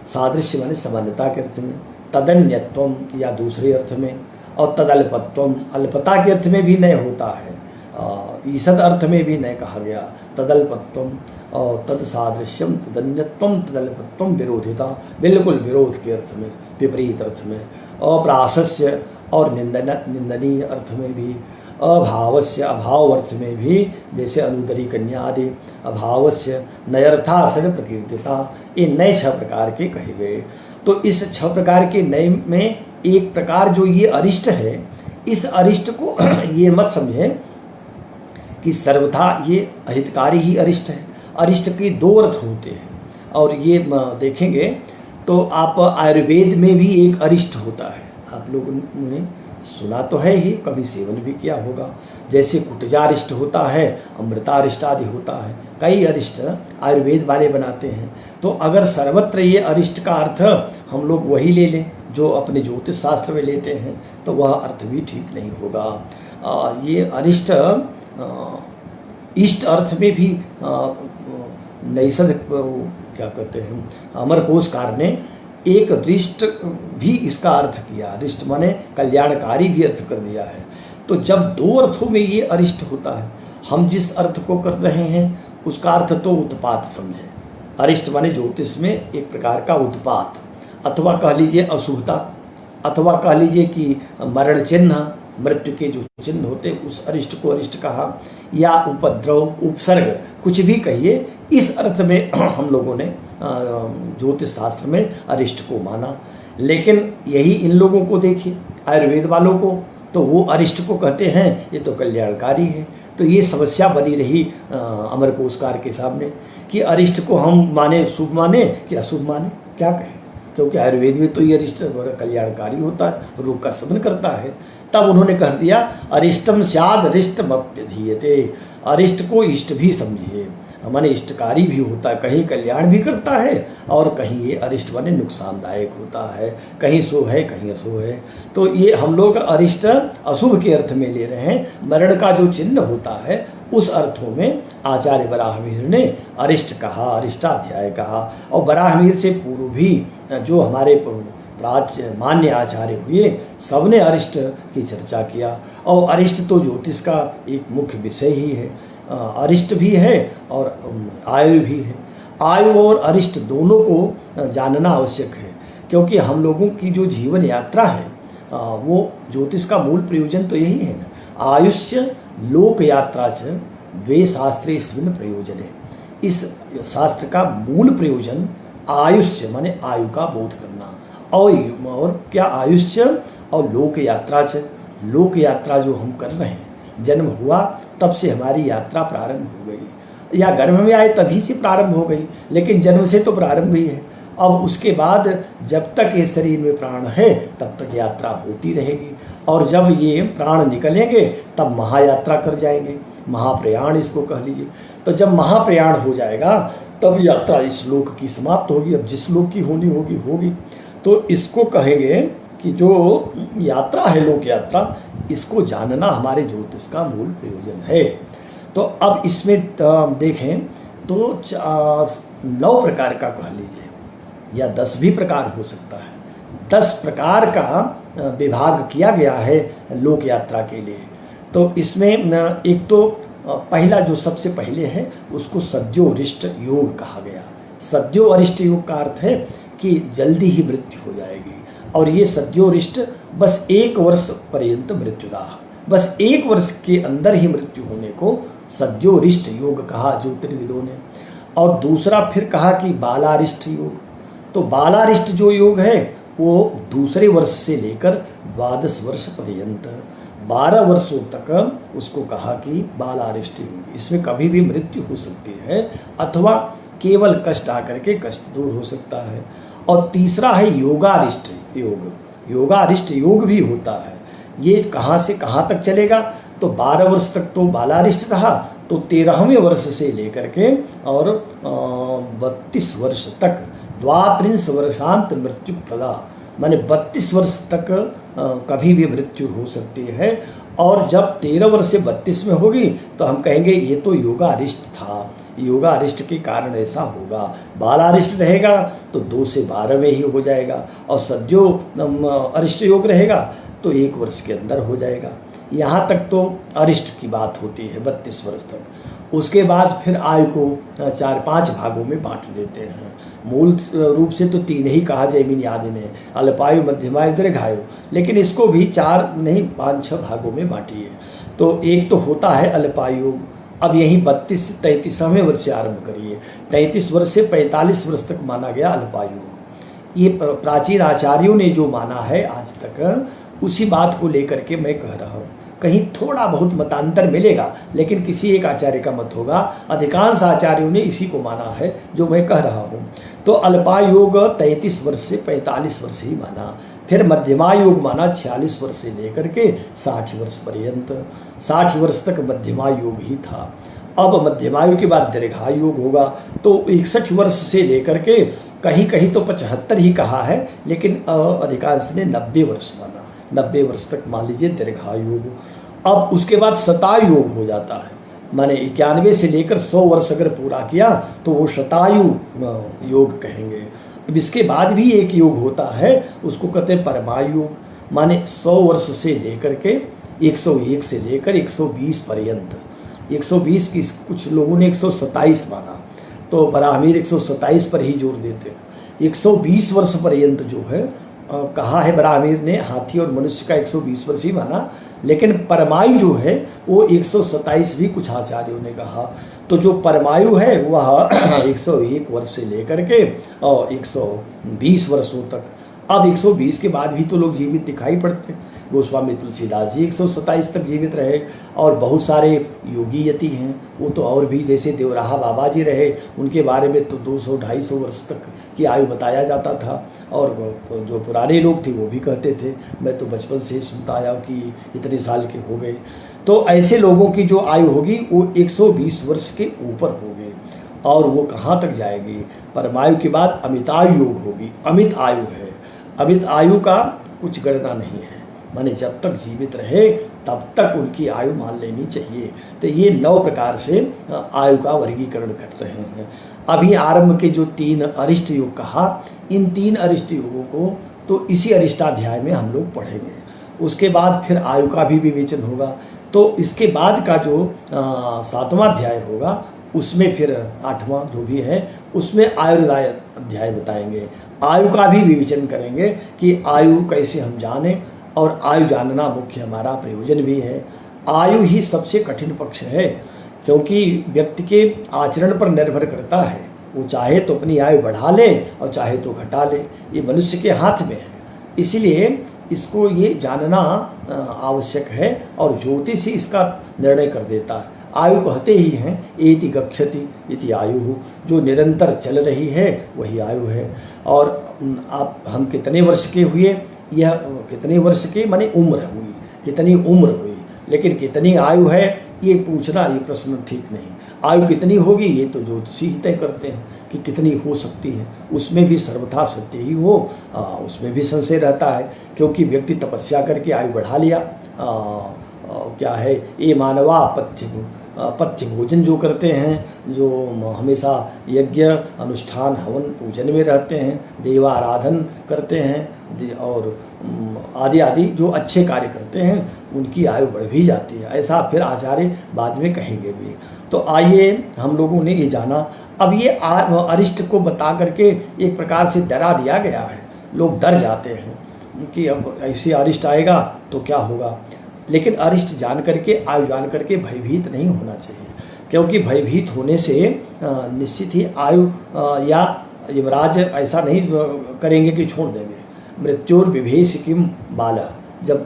सादृश्य माने समानता के अर्थ में, तदन्यत्वम या दूसरे अर्थ में, और तदल्पत्वम, अल्पता के अर्थ में भी नय होता है, ईसद अर्थ में भी नय कहा गया। तदल्पत्वम और तद सादृश्यम, तदन्यत्वम, तदल्पत्वम, विरोधिता, बिल्कुल विरोध के अर्थ में, विपरीत अर्थ में। अप्राशस्य और निंदनीय अर्थ में भी, अभावस्य अभाव अर्थ में भी, जैसे अनुदरी कन्या आदि। अभावस्य, नयर्था षड प्रकीर्तिता, ये नए 6 प्रकार के कहे गए। तो इस 6 प्रकार के नए में एक प्रकार जो ये अरिष्ट है, इस अरिष्ट को ये मत समझे कि सर्वथा ये अहितकारी ही अरिष्ट है। अरिष्ट के 2 अर्थ होते हैं, और ये देखेंगे तो आप आयुर्वेद में भी एक अरिष्ट होता है, आप लोगों ने सुना तो है ही, कभी सेवन भी किया होगा। जैसे कुटजारिष्ट होता है, अमृतारिष्ट आदि होता है, कई अरिष्ट आयुर्वेद वाले बनाते हैं। तो अगर सर्वत्र ये अरिष्ट का अर्थ हम लोग वही ले लें जो अपने ज्योतिष शास्त्र में लेते हैं, तो वह अर्थ भी ठीक नहीं होगा। ये अरिष्ट इष्ट अर्थ में भी नैषध क्या कहते हैं, अमरकोशकार ने एक रिष्ट भी इसका अर्थ किया, रिष्ट माने कल्याणकारी भी अर्थ कर दिया है। तो जब दो अर्थों में ये अरिष्ट होता है, हम जिस अर्थ को कर रहे हैं उसका अर्थ तो उत्पात समझे। अरिष्ट माने ज्योतिष में एक प्रकार का उत्पात, अथवा कह लीजिए अशुभता, अथवा कह लीजिए कि मरण चिन्ह, मृत्यु के जो चिन्ह होते उस अरिष्ट को अरिष्ट कहा, या उपद्रव, उपसर्ग, कुछ भी कहिए। इस अर्थ में हम लोगों ने ज्योतिष शास्त्र में अरिष्ट को माना। लेकिन यही इन लोगों को देखिए, आयुर्वेद वालों को, तो वो अरिष्ट को कहते हैं ये तो कल्याणकारी है। तो ये समस्या बनी रही अमरकोशकार के सामने कि अरिष्ट को हम माने शुभ माने कि अशुभ माने, क्या कहें, क्योंकि आयुर्वेद में तो ये अरिष्ट कल्याणकारी होता है, रोग का शमन करता है। तब उन्होंने कह दिया अरिष्टम स्याद अरिष्टमप्यधीयते, अरिष्ट को इष्ट भी समझिए, माने इष्टकारी भी होता है, कहीं कल्याण भी करता है और कहीं ये अरिष्ट माने नुकसानदायक होता है, कहीं शुभ है कहीं अशुभ है। तो ये हम लोग अरिष्ट अशुभ के अर्थ में ले रहे हैं। मरण का जो चिन्ह होता है उस अर्थों में आचार्य वराहमिहिर ने अरिष्ट कहा, अरिष्टाध्याय कहा। और वराहमिहिर से पूर्व भी जो हमारे प्राच्य मान्य आचार्य हुए सबने अरिष्ट की चर्चा किया। और अरिष्ट तो ज्योतिष का एक मुख्य विषय ही है, अरिष्ट भी है और आयु भी है। आयु और अरिष्ट दोनों को जानना आवश्यक है, क्योंकि हम लोगों की जो जीवन यात्रा है वो ज्योतिष का मूल प्रयोजन तो यही है ना। आयुष्य लोक यात्रा च वे शास्त्रेस्मिन् प्रयोजन है। इस शास्त्र का मूल प्रयोजन आयुष्य माने आयु का बोध करना, और क्या आयुष्य और लोक यात्रा च, लोक यात्रा जो हम कर रहे हैं, जन्म हुआ तब से हमारी यात्रा प्रारंभ हो गई, या गर्भ में आए तभी से प्रारंभ हो गई, लेकिन जन्म से तो प्रारंभ ही है। अब उसके बाद जब तक ये शरीर में प्राण है तब तक यात्रा होती रहेगी, और जब ये प्राण निकलेंगे तब महायात्रा कर जाएंगे, महाप्रयाण इसको कह लीजिए। तो जब महाप्रयाण हो जाएगा तब यात्रा इस लोक की समाप्त होगी। अब जिस लोक की होनी होगी होगी। तो इसको कहेंगे कि जो यात्रा है लोक यात्रा, इसको जानना हमारे ज्योतिष का मूल प्रयोजन है। तो अब इसमें देखें तो 9 प्रकार का कह लीजिए, या 10 भी प्रकार हो सकता है, 10 प्रकार का विभाग किया गया है लोक यात्रा के लिए। तो इसमें एक तो पहला जो सबसे पहले है उसको सद्योरिष्ट योग कहा गया। सद्योरिष्ट योग का अर्थ है कि जल्दी ही मृत्यु हो जाएगी, और ये सद्योरिष्ट बस 1 वर्ष पर्यंत मृत्युदाह, बस 1 वर्ष के अंदर ही मृत्यु होने को सद्योरिष्ट योग कहा ज्योतिर्विदों ने। और दूसरा फिर कहा कि बालारिष्ट योग। तो बालारिष्ट जो योग है वो दूसरे वर्ष से लेकर 12 वर्ष पर्यंत 12 वर्षों तक उसको कहा कि बालारिष्ट योग। इसमें कभी भी मृत्यु हो सकती है, अथवा केवल कष्ट आकर के कष्ट दूर हो सकता है। और तीसरा है योगारिष्ट योग। योगारिष्ट योग भी होता है। ये कहाँ से कहाँ तक चलेगा, तो 12 वर्ष तक तो बालारिष्ट रहा, तो 13वें वर्ष से लेकर के और 32 वर्ष तक, 32 वर्षांत मृत्यु प्रदा, माने 32 वर्ष तक कभी भी मृत्यु हो सकती है। और जब 13 वर्ष से 32 में होगी तो हम कहेंगे ये तो योगारिष्ट था, योगारिष्ट के कारण ऐसा होगा। बालारिष्ट रहेगा तो 2 से 12 में ही हो जाएगा, और सद्यो अरिष्ट योग रहेगा तो 1 वर्ष के अंदर हो जाएगा। यहाँ तक तो अरिष्ट की बात होती है 32 वर्ष तक। उसके बाद फिर आयु को 4-5 भागों में बांट देते हैं। मूल रूप से तो 3 ही कहा जैमिनी आदि ने, अल्पायु, मध्यमायु, दीर्घायु, लेकिन इसको भी 4 नहीं 5-6 भागों में बांटिए। तो एक तो होता है अल्पायु। अब यहीं 32 से 33वें वर्ष से आरंभ करिए। 33 वर्ष से 45 वर्ष तक माना गया अल्पायु। ये प्राचीन आचार्यों ने जो माना है आज तक, उसी बात को लेकर के मैं कह रहा हूँ। कहीं थोड़ा बहुत मतांतर मिलेगा, लेकिन किसी एक आचार्य का मत होगा। अधिकांश आचार्यों ने इसी को माना है जो मैं कह रहा हूँ। तो अल्पायोग 33 वर्ष से 45 वर्ष ही माना। फिर मध्यमायोग माना 46 वर्ष से लेकर के 60 वर्ष पर्यंत। 60 वर्ष तक मध्यमायोग ही था। अब मध्यमायु के बाद दीर्घायु योग होगा, तो 61 वर्ष से लेकर के कहीं कहीं तो 75 ही कहा है, लेकिन अधिकांश ने 90 वर्ष माना। 90 वर्ष तक मान लीजिए दीर्घायु योग। अब उसके बाद शतायु योग हो जाता है, माने 91 से लेकर 100 वर्ष अगर पूरा किया तो वो शतायु योग कहेंगे। अब इसके बाद भी एक योग होता है, उसको कहते हैं परमायु योग, माने 100 वर्ष से लेकर के 101 से लेकर 120 पर्यंत। 120 की कुछ लोगों ने 127 माना, तो बराहमीर 127 पर ही जोर देते हैं। 120 वर्ष पर्यंत जो है कहा है बराहमीर ने, हाथी और मनुष्य का 120 वर्ष ही माना, लेकिन परमायु जो है वो 127 भी कुछ आचार्यों ने कहा। तो जो परमायु है वह 101 वर्ष से लेकर के और 120 वर्षों तक। अब 120 के बाद भी तो लोग जीवित दिखाई पड़ते हैं। गोस्वामी तुलसीदास जी 127 तक जीवित रहे, और बहुत सारे योगी यति हैं वो तो और भी, जैसे देवराहा बाबा जी रहे, उनके बारे में तो 200-250 वर्ष तक की आयु बताया जाता था। और जो पुराने लोग थे वो भी कहते थे, मैं तो बचपन से ही सुनता आया हूँ कि इतने साल के हो गए। तो ऐसे लोगों की जो आयु होगी वो 120 वर्ष के ऊपर होगी। और वो कहाँ तक जाएगी? परमायु के बाद अमितायु योग होगी। अमित आयु है, अमित आयु का कुछ गणना नहीं है, माने जब तक जीवित रहे तब तक उनकी आयु मान लेनी चाहिए। तो ये 9 प्रकार से आयु का वर्गीकरण कर रहे हैं। अभी आरंभ के जो 3 अरिष्ट योग कहा, इन 3 अरिष्ट योगों को तो इसी अरिष्टाध्याय में हम लोग पढ़ेंगे। उसके बाद फिर आयु का भी विवेचन होगा। तो इसके बाद का जो 7वां अध्याय होगा उसमें फिर 8वां जो भी है उसमें आयुर्दाय अध्याय बताएंगे। आयु का भी विवेचन करेंगे कि आयु कैसे हम जानें, और आयु जानना मुख्य हमारा प्रयोजन भी है। आयु ही सबसे कठिन पक्ष है, क्योंकि व्यक्ति के आचरण पर निर्भर करता है। वो चाहे तो अपनी आयु बढ़ा ले और चाहे तो घटा ले, ये मनुष्य के हाथ में है। इसलिए इसको ये जानना आवश्यक है, और ज्योतिष ही इसका निर्णय कर देता है। आयु कहते ही हैं एति गच्छति इति आयु, जो निरंतर चल रही है वही आयु है। और आप हम कितने वर्ष के हुए, यह कितने वर्ष के माने उम्र हुई, कितनी उम्र हुई, लेकिन कितनी आयु है ये पूछना, ये प्रश्न ठीक नहीं। आयु कितनी होगी ये तो ज्योतिषी ही तय करते हैं कि कितनी हो सकती है। उसमें भी सर्वथा सत्य ही हो, उसमें भी संशय रहता है, क्योंकि व्यक्ति तपस्या करके आयु बढ़ा लिया। क्या है ये मानवा पथ्य भोजन जो करते हैं, जो हमेशा यज्ञ अनुष्ठान हवन पूजन में रहते हैं, देवाराधन करते हैं और आदि आदि जो अच्छे कार्य करते हैं, उनकी आयु बढ़ भी जाती है। ऐसा फिर आचार्य बाद में कहेंगे भी। तो आइए हम लोगों ने ये जाना। अब ये अरिष्ट को बता करके एक प्रकार से डरा दिया गया है, लोग डर जाते हैं कि अब ऐसे अरिष्ट आएगा तो क्या होगा। लेकिन अरिष्ट जान करके, आयु जान करके भयभीत नहीं होना चाहिए, क्योंकि भयभीत होने से निश्चित ही आयु या यमराज ऐसा नहीं करेंगे कि छोड़ देंगे। मृत्युर विभेष किम बाला, जब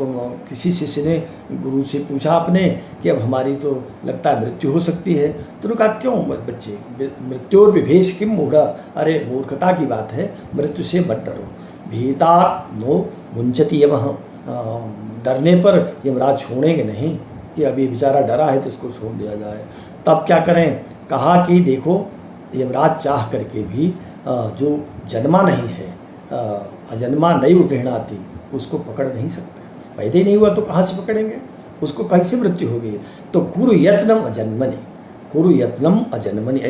किसी शिष्य ने गुरु से पूछा अपने कि अब हमारी तो लगता है मृत्यु हो सकती है, तो उन्होंने कहा क्यों बच्चे, मृत्युर विभेष किम मूढ़ा, अरे मूर्खता की बात है, मृत्यु से मत डरो। भीता नो मुंचति यमः, डरने पर यमराज छोड़ेंगे नहीं कि अभी बेचारा डरा है तो इसको छोड़ दिया जाए। तब क्या करें? कहा कि देखो यमराज चाह करके भी जो जन्मा नहीं है, अजन्मा नैव गृह्णाति, उसको पकड़ नहीं सकते। पैदा ही नहीं हुआ तो कहाँ से पकड़ेंगे उसको, कहीं से मृत्यु होगी। तो कुरु यत्नम अजन्मनि, कुरु यत्नम अजन्मनि,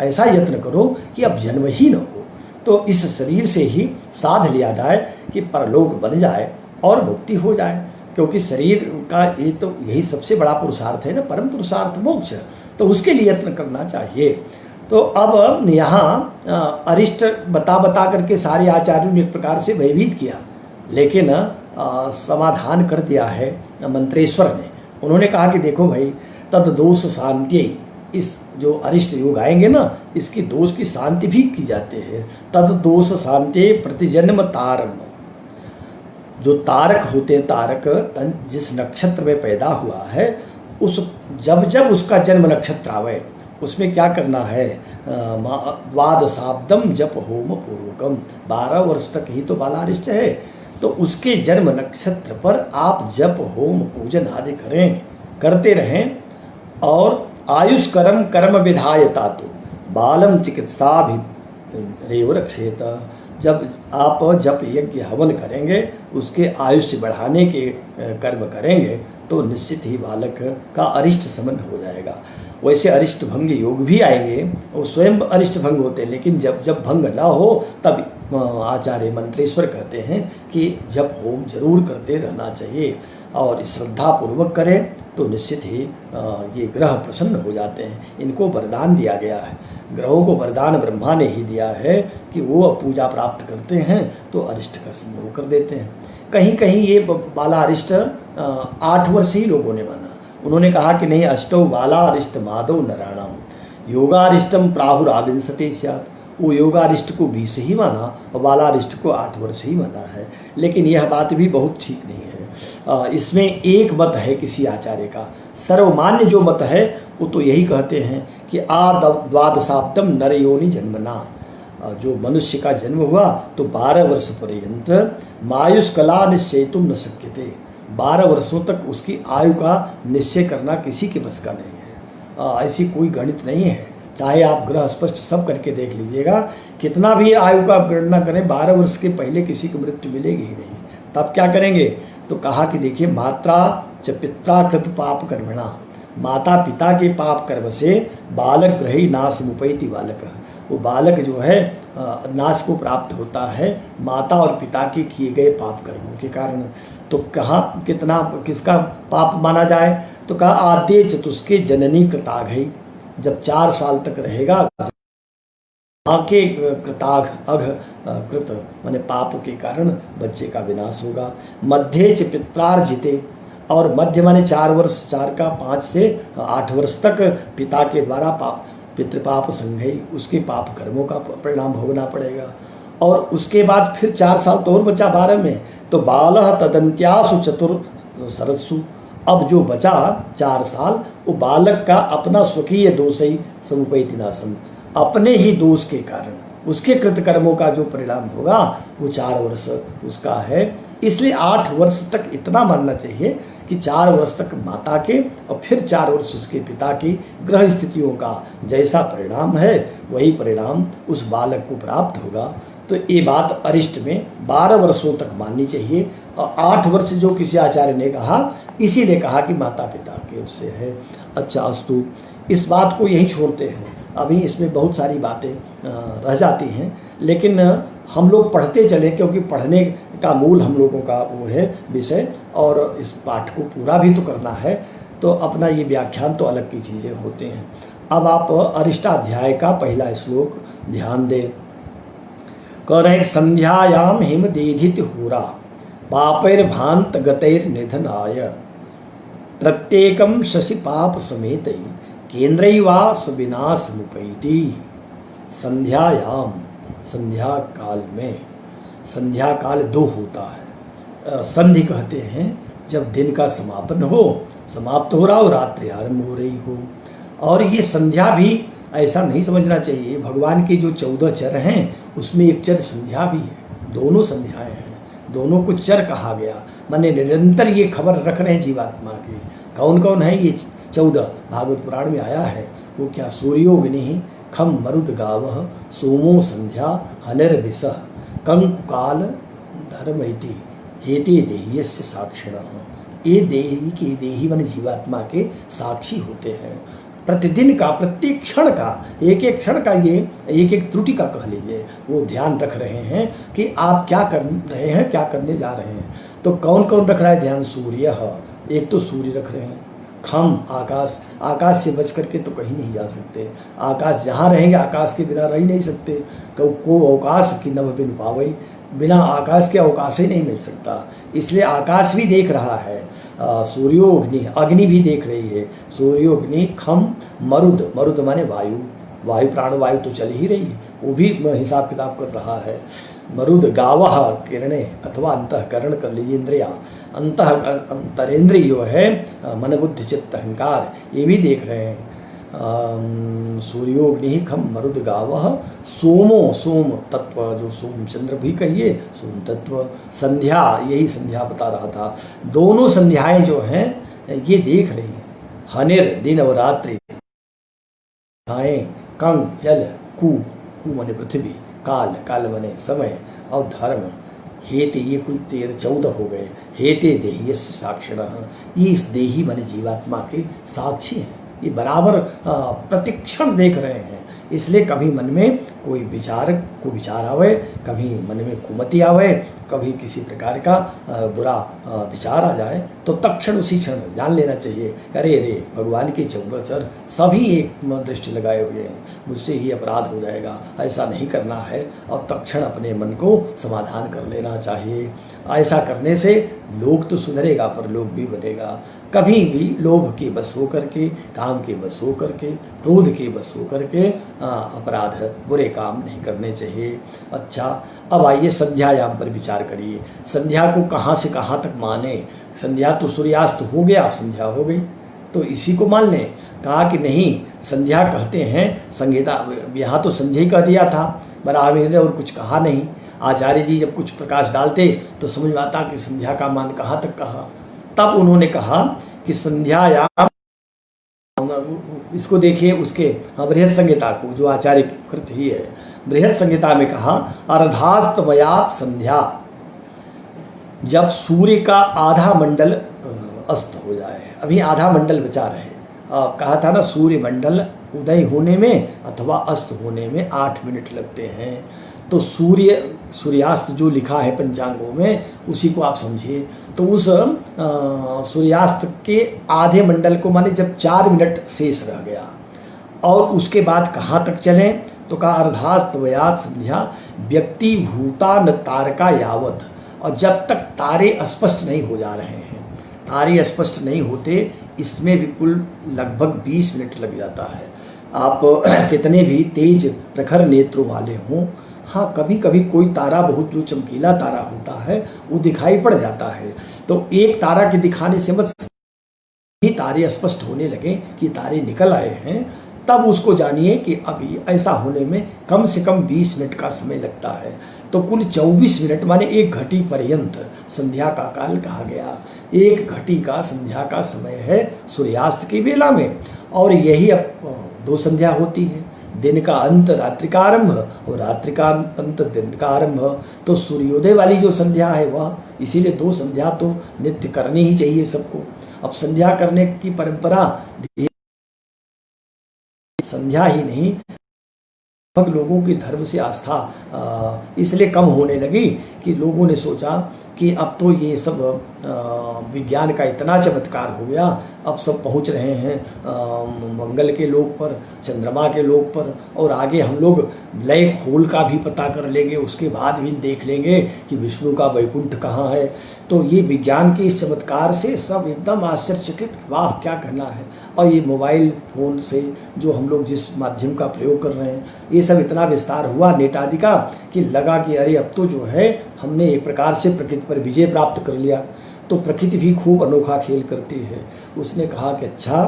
ऐसा यत्न करो कि अब जन्म ही न हो। तो इस शरीर से ही साध लिया जाए कि परलोक बन जाए और मुक्ति हो जाए, क्योंकि शरीर का ये तो यही सबसे बड़ा पुरुषार्थ है ना, परम पुरुषार्थ मोक्ष, तो उसके लिए यत्न करना चाहिए। तो अब यहाँ अरिष्ट बता करके सारे आचार्यों ने एक प्रकार से भयभीत किया, लेकिन समाधान कर दिया है मंत्रेश्वर ने। उन्होंने कहा कि देखो भाई, तद दोष शांति, इस जो अरिष्ट योग आएंगे ना, इसकी दोष की शांति भी की जाती है। तद दोष शांति प्रतिजन्म तारम, जो तारक होते हैं, तारक जिस नक्षत्र में पैदा हुआ है, उस जब उसका जन्म नक्षत्र आवे उसमें क्या करना है? द्वादशाब्दम जप होम पूर्वकम, 12 वर्ष तक ही तो बालारिष्ट है, तो उसके जन्म नक्षत्र पर आप जप होम पूजन आदि करते रहें। और आयुष्करम कर्म विधायता तो बालम चिकित्सा भी रेव रक्षेत, जब आप जप यज्ञ हवन करेंगे, उसके आयुष्य बढ़ाने के कर्म करेंगे, तो निश्चित ही बालक का अरिष्ट शमन हो जाएगा। वैसे अरिष्ट भंग योग भी आएंगे, वो स्वयं अरिष्ट भंग होते हैं, लेकिन जब जब भंग ना हो तब आचार्य मंत्रेश्वर कहते हैं कि जब होम जरूर करते रहना चाहिए और श्रद्धापूर्वक करें तो निश्चित ही ये ग्रह प्रसन्न हो जाते हैं। इनको वरदान दिया गया है, ग्रहों को वरदान ब्रह्मा ने ही दिया है कि वो पूजा प्राप्त करते हैं तो अरिष्ट का संयोग कर देते हैं। कहीं कहीं ये बाला अरिष्ट 8 वर्ष ही लोगों ने माना। उन्होंने कहा कि नहीं, अष्टौ बाला अरिष्ट माधव नराणाम योगारिष्टम प्राहुराविंशते स्यात्। वो योगारिष्ट को 20 ही माना और बालारिष्ट को 8 वर्ष ही माना है, लेकिन यह बात भी बहुत ठीक नहीं है। इसमें एक मत है किसी आचार्य का, सर्वमान्य जो मत है वो तो यही कहते हैं कि द्वादशाब्दम नरयोनि जन्मना, जो मनुष्य का जन्म हुआ तो 12 वर्ष पर्यंत मायुष्कला निश्चयितुम न शक्यते, 12 वर्षों तक उसकी आयु का निश्चय करना किसी के बस का नहीं है। ऐसी कोई गणित नहीं है, चाहे आप ग्रह स्पष्ट सब करके देख लीजिएगा, कितना भी आयु का गणना करें 12 वर्ष के पहले किसी को मृत्यु मिलेगी ही नहीं। तब क्या करेंगे? तो कहा कि देखिए, मात्रा च पित्रा कृत पाप कर्मणा, माता पिता के पाप कर्म से बालक ग्रही नाश मुपैति बालक, वो बालक जो है नाश को प्राप्त होता है माता और पिता के किए गए पाप कर्मों के कारण। तो कहा कितना किसका पाप माना जाए? तो कहा आद्य चतुष्के जननी कृताघई, जब 4 साल तक रहेगा माँ के कृताघ अघ कृत माने पाप के कारण बच्चे का विनाश होगा। मध्य च पित्रार्जिते, और मध्य माने 4 वर्ष, 4 का 5 से 8 वर्ष तक पिता के द्वारा पाप पितृपाप संघई, उसके पाप कर्मों का परिणाम भोगना पड़ेगा। और उसके बाद फिर 4 साल तो और बचा 12 में, तो बालह तदंत्यासु चतुर सरस्सु, अब जो बचा 4 साल वो बालक का अपना स्वकीय दोष ही समुपैति नाशम, अपने ही दोष के कारण उसके कृतकर्मों का जो परिणाम होगा वो 4 वर्ष उसका है। इसलिए 8 वर्ष तक इतना मानना चाहिए कि 4 वर्ष तक माता के और फिर 4 वर्ष उसके पिता की ग्रह स्थितियों का जैसा परिणाम है वही परिणाम उस बालक को प्राप्त होगा। तो ये बात अरिष्ट में 12 वर्षों तक माननी चाहिए, और 8 वर्ष जो किसी आचार्य ने कहा इसीलिए कहा कि माता पिता के उससे है। अच्छा अस्तु, इस बात को यही छोड़ते हैं, अभी इसमें बहुत सारी बातें रह जाती हैं, लेकिन हम लोग पढ़ते चले क्योंकि पढ़ने का मूल हम लोगों का वो है विषय, और इस पाठ को पूरा भी तो करना है, तो अपना ये व्याख्यान तो अलग की चीज़ें होते हैं। अब आप अरिष्टाध्याय का पहला श्लोक ध्यान दें। कह रहे हैं संध्यायाम हिम देधित होरा पापैर्भांत गतैर्निधनाय प्रत्येकम शशि पाप समेत केंद्रैवा सुविनाश मुपैति। संध्यायाम, संध्या काल में, संध्या काल 2 होता है। संधि कहते हैं जब दिन का समापन हो, समाप्त हो रहा हो, रात्रि आरंभ हो रही हो। और ये संध्या भी ऐसा नहीं समझना चाहिए, भगवान के जो 14 चर हैं उसमें एक चर संध्या भी है, दोनों संध्याएं हैं, दोनों को चर कहा गया। माने निरंतर ये खबर रख रहे हैं जीवात्मा की। कौन कौन है ये 14? भागवत पुराण में आया है। वो क्या? सूर्योग्नि खम मरुद गावः सोमो संध्या हनिर्दिशः कंकुकाल धर्मैति हेते देह्यस्य साक्षिणः। ये देही के देही मन जीवात्मा के साक्षी होते हैं। प्रतिदिन का, प्रत्येक क्षण का, एक एक क्षण का, ये एक एक त्रुटि का कह लीजिए, वो ध्यान रख रहे हैं कि आप क्या कर रहे हैं, क्या करने जा रहे हैं। तो कौन कौन रख रहा है ध्यान? सूर्य, एक तो सूर्य रख रहे हैं। खम आकाश, आकाश से बच करके तो कहीं नहीं जा सकते। आकाश जहाँ रहेंगे आकाश के बिना रह ही नहीं सकते। को अवकाश की नभ बिन पावई, बिना आकाश के अवकाश ही नहीं मिल सकता। इसलिए आकाश भी देख रहा है, सूर्योग्नि, अग्नि भी देख रही है। सूर्योग्नि खम मरुद, मरुद माने वायु, वायु प्राणवायु तो चल ही रही है, वो भी हिसाब किताब कर रहा है। मरुद गावह किरणें अथवा अंतःकरण कर लीजिए, इंद्रिया, अंतरेंद्रिय जो है मन बुद्धि चित्त अहंकार, ये भी देख रहे हैं। सूर्योग्नि खम मरुद गावह सोमो, सोम तत्व, जो सोम चंद्र भी कहिए, सोम तत्व। संध्या, यही संध्या बता रहा था। दोनों संध्याएं जो हैं ये देख रही हैं। हनिर दिन और रात्रि, कंग जल, कु माने पृथ्वी, काल, काल माने समय, और धर्म, हेते, ये कुल 14 हो गए। हेते देह्यस्य साक्षिणः, ये इस देही माने जीवात्मा के साक्षी हैं। ये बराबर प्रतिक्षण देख रहे हैं। इसलिए कभी मन में कोई विचार आवे, कभी मन में कुमति आवे, कभी किसी प्रकार का बुरा विचार आ जाए तो तत्क्षण उसी क्षण जान लेना चाहिए, अरे अरे भगवान के चौगचर सभी एक दृष्टि लगाए हुए हैं, मुझसे ही अपराध हो जाएगा, ऐसा नहीं करना है। और तत्क्षण अपने मन को समाधान कर लेना चाहिए। ऐसा करने से लोग तो सुधरेगा पर लोग भी बनेगा। कभी भी लोभ के बस हो करके, काम के बस हो करके, क्रोध के बस हो करके अपराध बुरे काम नहीं करने चाहिए। अच्छा, अब आइए संध्यायाम पर विचार करिए। संध्या को कहाँ से कहाँ तक माने? संध्या तो सूर्यास्त हो गया, संध्या हो गई तो इसी को मान लें। कहा कि नहीं, संध्या कहते हैं संगीता, यहाँ तो संध्या ही कह दिया था, महावीर ने और कुछ कहा नहीं। आचार्य जी जब कुछ प्रकाश डालते तो समझ में आता कि संध्या का मान कहाँ तक कहा। तब उन्होंने कहा कि संध्यायाम, इसको देखिए उसके बृहद संहिता को, जो आचार्य कृत ही है, बृहद संहिता में कहा अर्धास्तमयात संध्या, जब सूर्य का आधा मंडल अस्त हो जाए, अभी आधा मंडल बचा रहे। कहा था ना, सूर्य मंडल उदय होने में अथवा अस्त होने में 8 मिनट लगते हैं। तो सूर्यास्त जो लिखा है पंचांगों में उसी को आप समझिए। तो उस सूर्यास्त के आधे मंडल को माने जब 4 मिनट शेष रह गया और उसके बाद कहाँ तक चलें, तो कहा अर्धास्तमयात संध्या व्यक्ति भूता न तारका यावत, और जब तक तारे स्पष्ट नहीं हो जा रहे हैं, तारे स्पष्ट नहीं होते, इसमें बिल्कुल लगभग 20 मिनट लग जाता है। आप कितने भी तेज प्रखर नेत्रों वाले हों, हाँ कभी कभी कोई तारा बहुत जो चमकीला तारा होता है वो दिखाई पड़ जाता है, तो एक तारा के दिखाने से मत ही तारे स्पष्ट होने लगे कि तारे निकल आए हैं, तब उसको जानिए कि अभी ऐसा होने में कम से कम 20 मिनट का समय लगता है। तो कुल 24 मिनट माने 1 घटी पर्यंत संध्या का काल कहा गया। 1 घटी का संध्या का समय है सूर्यास्त की बेला में, और यही अब 2 संध्या होती है, दिन का अंत रात्रि का आरंभ और रात्रि का अंत दिन का आरंभ। तो सूर्योदय वाली जो संध्या है वह, इसीलिए 2 संध्या तो नित्य करनी ही चाहिए सबको। अब संध्या करने की परंपरा संध्या ही नहीं, लोगों की धर्म से आस्था इसलिए कम होने लगी कि लोगों ने सोचा कि अब तो ये सब विज्ञान का इतना चमत्कार हो गया, अब सब पहुंच रहे हैं मंगल के लोक पर, चंद्रमा के लोक पर, और आगे हम लोग ब्लैक होल का भी पता कर लेंगे, उसके बाद भी देख लेंगे कि विष्णु का वैकुंठ कहाँ है। तो ये विज्ञान के इस चमत्कार से सब एकदम आश्चर्यचकित, वाह क्या कहना है। और ये मोबाइल फ़ोन से जो हम लोग जिस माध्यम का प्रयोग कर रहे हैं, ये सब इतना विस्तार हुआ नेट आदि का कि लगा कि अरे अब तो जो है हमने एक प्रकार से प्रकृति पर विजय प्राप्त कर लिया। तो प्रकृति भी खूब अनोखा खेल करती है। उसने कहा कि अच्छा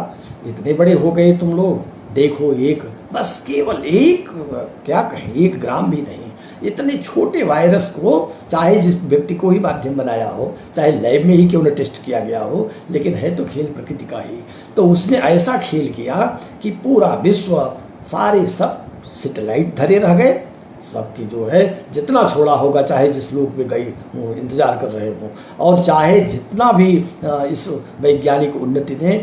इतने बड़े हो गए तुम लोग, देखो एक, बस केवल एक, क्या कहें, 1 ग्राम भी नहीं, इतने छोटे वायरस को चाहे जिस व्यक्ति को ही माध्यम बनाया हो, चाहे लैब में ही क्यों न टेस्ट किया गया हो, लेकिन है तो खेल प्रकृति का ही। तो उसने ऐसा खेल किया कि पूरा विश्व, सारे सब सैटेलाइट धरे रह गए, सबकी जो है जितना छोड़ा होगा, चाहे जिस लोक में गई वो इंतजार कर रहे हों, और चाहे जितना भी इस वैज्ञानिक उन्नति ने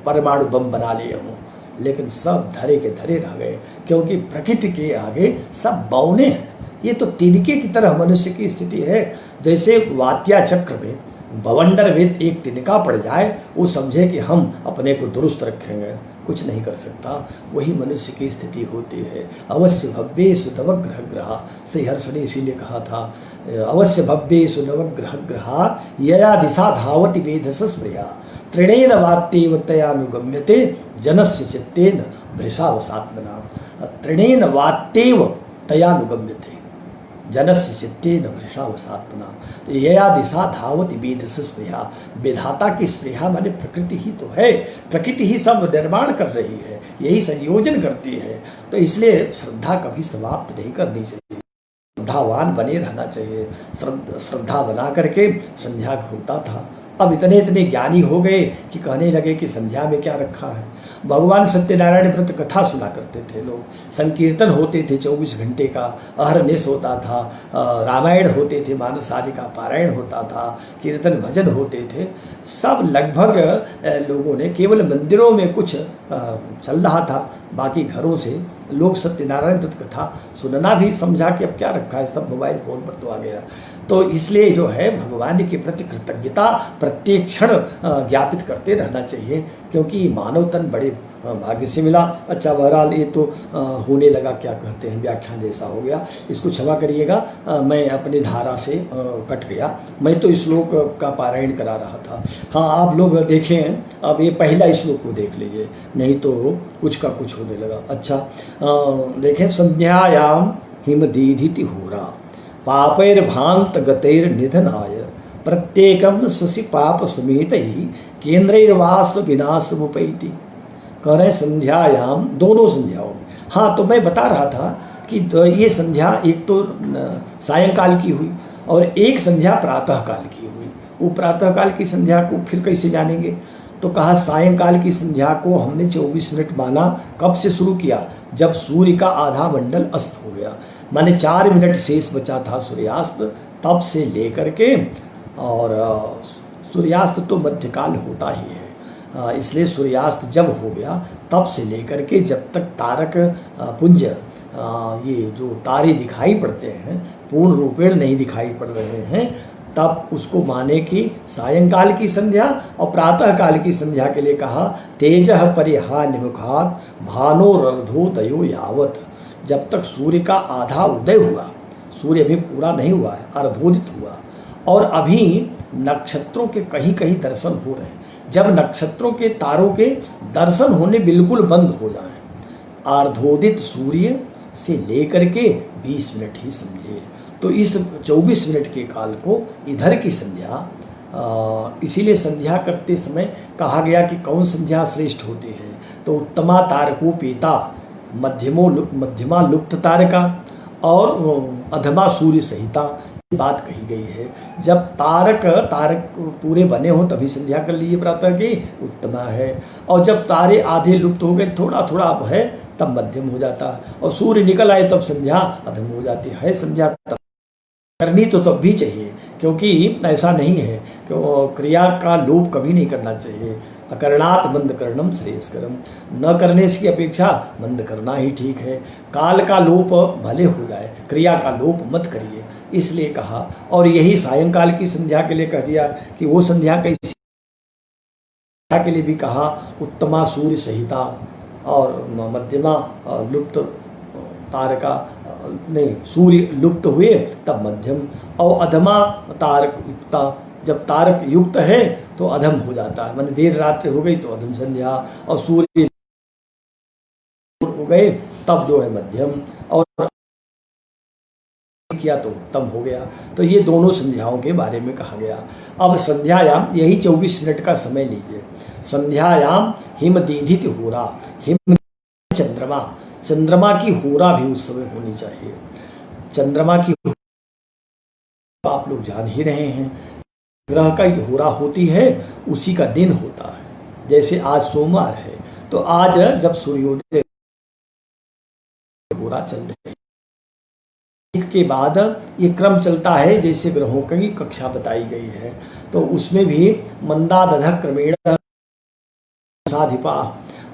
परमाणु बम बना लिए हों, लेकिन सब धरे के धरे रह गए, क्योंकि प्रकृति के आगे सब बौने हैं। ये तो तिनके की तरह मनुष्य की स्थिति है। जैसे वात्या चक्र में बवंडर में एक तिनका पड़ जाए, वो समझे कि हम अपने को दुरुस्त रखेंगे, कुछ नहीं कर सकता। वही मनुष्य की स्थिति होती है। अवश्य भव्येषु नवग्रह ग्रहा, श्री हर्ष ने इसीलिए कहा था, अवश्य भव्येषु नवग्रह ग्रहा यया दिशा धावति वेधस स्मृया तृणेन वात्येव तयानुगम्यते जनस्य चित्तेन भृशावसात्मना। तृणेन वात्येव तयानुगम्यते जनस्य चित्तेन भृशावसात्मना। तो यया दिशा धावति वेधस स्पृहा, विधाता की स्पृहा माने प्रकृति ही तो है, प्रकृति ही सब निर्माण कर रही है, यही संयोजन करती है। तो इसलिए श्रद्धा कभी समाप्त नहीं करनी चाहिए, श्रद्धावान बने रहना चाहिए। श्रद्धा बना करके संध्या होता था। अब इतने इतने ज्ञानी हो गए कि कहने लगे कि संध्या में क्या रखा है। भगवान सत्यनारायण व्रत कथा सुना करते थे लोग, संकीर्तन होते थे 24 घंटे का, अहरनिश होता था, रामायण होते थे, मानस आदि का पारायण होता था, कीर्तन भजन होते थे। सब लगभग लोगों ने, केवल मंदिरों में कुछ चल रहा था, बाकी घरों से लोग सत्यनारायण व्रत कथा सुनना भी समझा कि अब क्या रखा है, सब मोबाइल फ़ोन पर तो आ गया। तो इसलिए जो है भगवान के प्रति कृतज्ञता प्रत्येक क्षण ज्ञापित करते रहना चाहिए, क्योंकि मानव तन बड़े भाग्य से मिला। अच्छा, बहरहाल ये तो होने लगा, क्या कहते हैं, व्याख्यान जैसा हो गया, इसको क्षमा करिएगा, मैं अपनी धारा से कट गया। मैं तो श्लोक का पारायण करा रहा था। हाँ, आप लोग देखें, अब ये पहला श्लोक को देख लीजिए, नहीं तो कुछ का कुछ होने लगा। अच्छा, देखें, संध्यायाम हिमदीधिति होरा पापैर्भान्त गतैर्निधनाय प्रत्येकम शशि पाप समेत ही केंद्रैर्वास विनाश मुपैति। कह रहे संध्यायाम, दोनों संध्याओं में। हाँ, तो मैं बता रहा था कि ये संध्या एक तो सायंकाल की हुई और एक संध्या प्रातःकाल की हुई। वो प्रातःकाल की संध्या को फिर कैसे जानेंगे? तो कहा सायंकाल की संध्या को हमने 24 मिनट माना। कब से शुरू किया? जब सूर्य का आधा मंडल अस्त हो गया, माने 4 मिनट शेष बचा था सूर्यास्त, तब से लेकर के, और सूर्यास्त तो मध्यकाल होता ही है, इसलिए सूर्यास्त जब हो गया तब से लेकर के जब तक तारक पुंज, ये जो तारे दिखाई पड़ते हैं, पूर्ण रूपेण नहीं दिखाई पड़ रहे हैं, तब उसको माने कि सायंकाल की संध्या। और प्रातःकाल की संध्या के लिए कहा तेजः परिहा निमुखात भानोरर्धोदयो यावत, जब तक सूर्य का आधा उदय हुआ, सूर्य अभी पूरा नहीं हुआ है, अर्धोदित हुआ, और अभी नक्षत्रों के कहीं कहीं दर्शन हो रहे हैं। जब नक्षत्रों के, तारों के दर्शन होने बिल्कुल बंद हो जाएं, अर्धोदित सूर्य से लेकर के 20 मिनट ही समझिए। तो इस 24 मिनट के काल को इधर की संध्या, इसीलिए संध्या करते समय कहा गया कि कौन संध्या श्रेष्ठ होती है? तो उत्तमा तारकोपेता, मध्यमा लुप्त तारका और अधमा सूर्य सहिता, बात कही गई है। जब तारक पूरे बने हो तभी संध्या कर लीजिए प्रातः की, उत्तमा है। और जब तारे आधे लुप्त हो गए, थोड़ा थोड़ा अब है, तब मध्यम हो जाता है। और सूर्य निकल आए तब संध्या अधम हो जाती है। संध्या तब करनी तो तब भी चाहिए, क्योंकि ऐसा नहीं है कि क्रिया का लोप कभी नहीं करना चाहिए। अकरणात मंद करणम श्रेयस्करम, न करने की अपेक्षा मंद करना ही ठीक है। काल का लोप भले हो जाए, क्रिया का लोप मत करिए, इसलिए कहा। और यही सायंकाल की संध्या के लिए कह दिया कि वो संध्या कैसी, के लिए भी कहा उत्तमा सूर्य सहिता और मध्यमा लुप्त तारका, नहीं, सूर्य लुप्त हुए तब मध्यम, और अधमा तारक युक्ता, जब तारक युक्त है तो अधम हो जाता है, माने देर रात्रि हो गई तो अधम संध्या, और सूर्य हो गए तब जो है मध्यम, और किया तो उत्तम हो गया। तो ये दोनों संध्याओं के बारे में कहा गया। अब संध्यायाम, यही 24 मिनट का समय लीजिए। संध्यायाम हिमदीधित होरा, हिम चंद्रमा, चंद्रमा की होरा भी उस समय होनी चाहिए। चंद्रमा की आप लोग जान ही रहे हैं, ग्रह का होरा होती है, उसी का दिन होता है। जैसे आज सोमवार है, तो आज जब सूर्योदय होरा चल रही है, के बाद ये क्रम चलता है, जैसे ग्रहों की कक्षा बताई गई है, तो उसमें भी मंदादध क्रमेण साधिपा,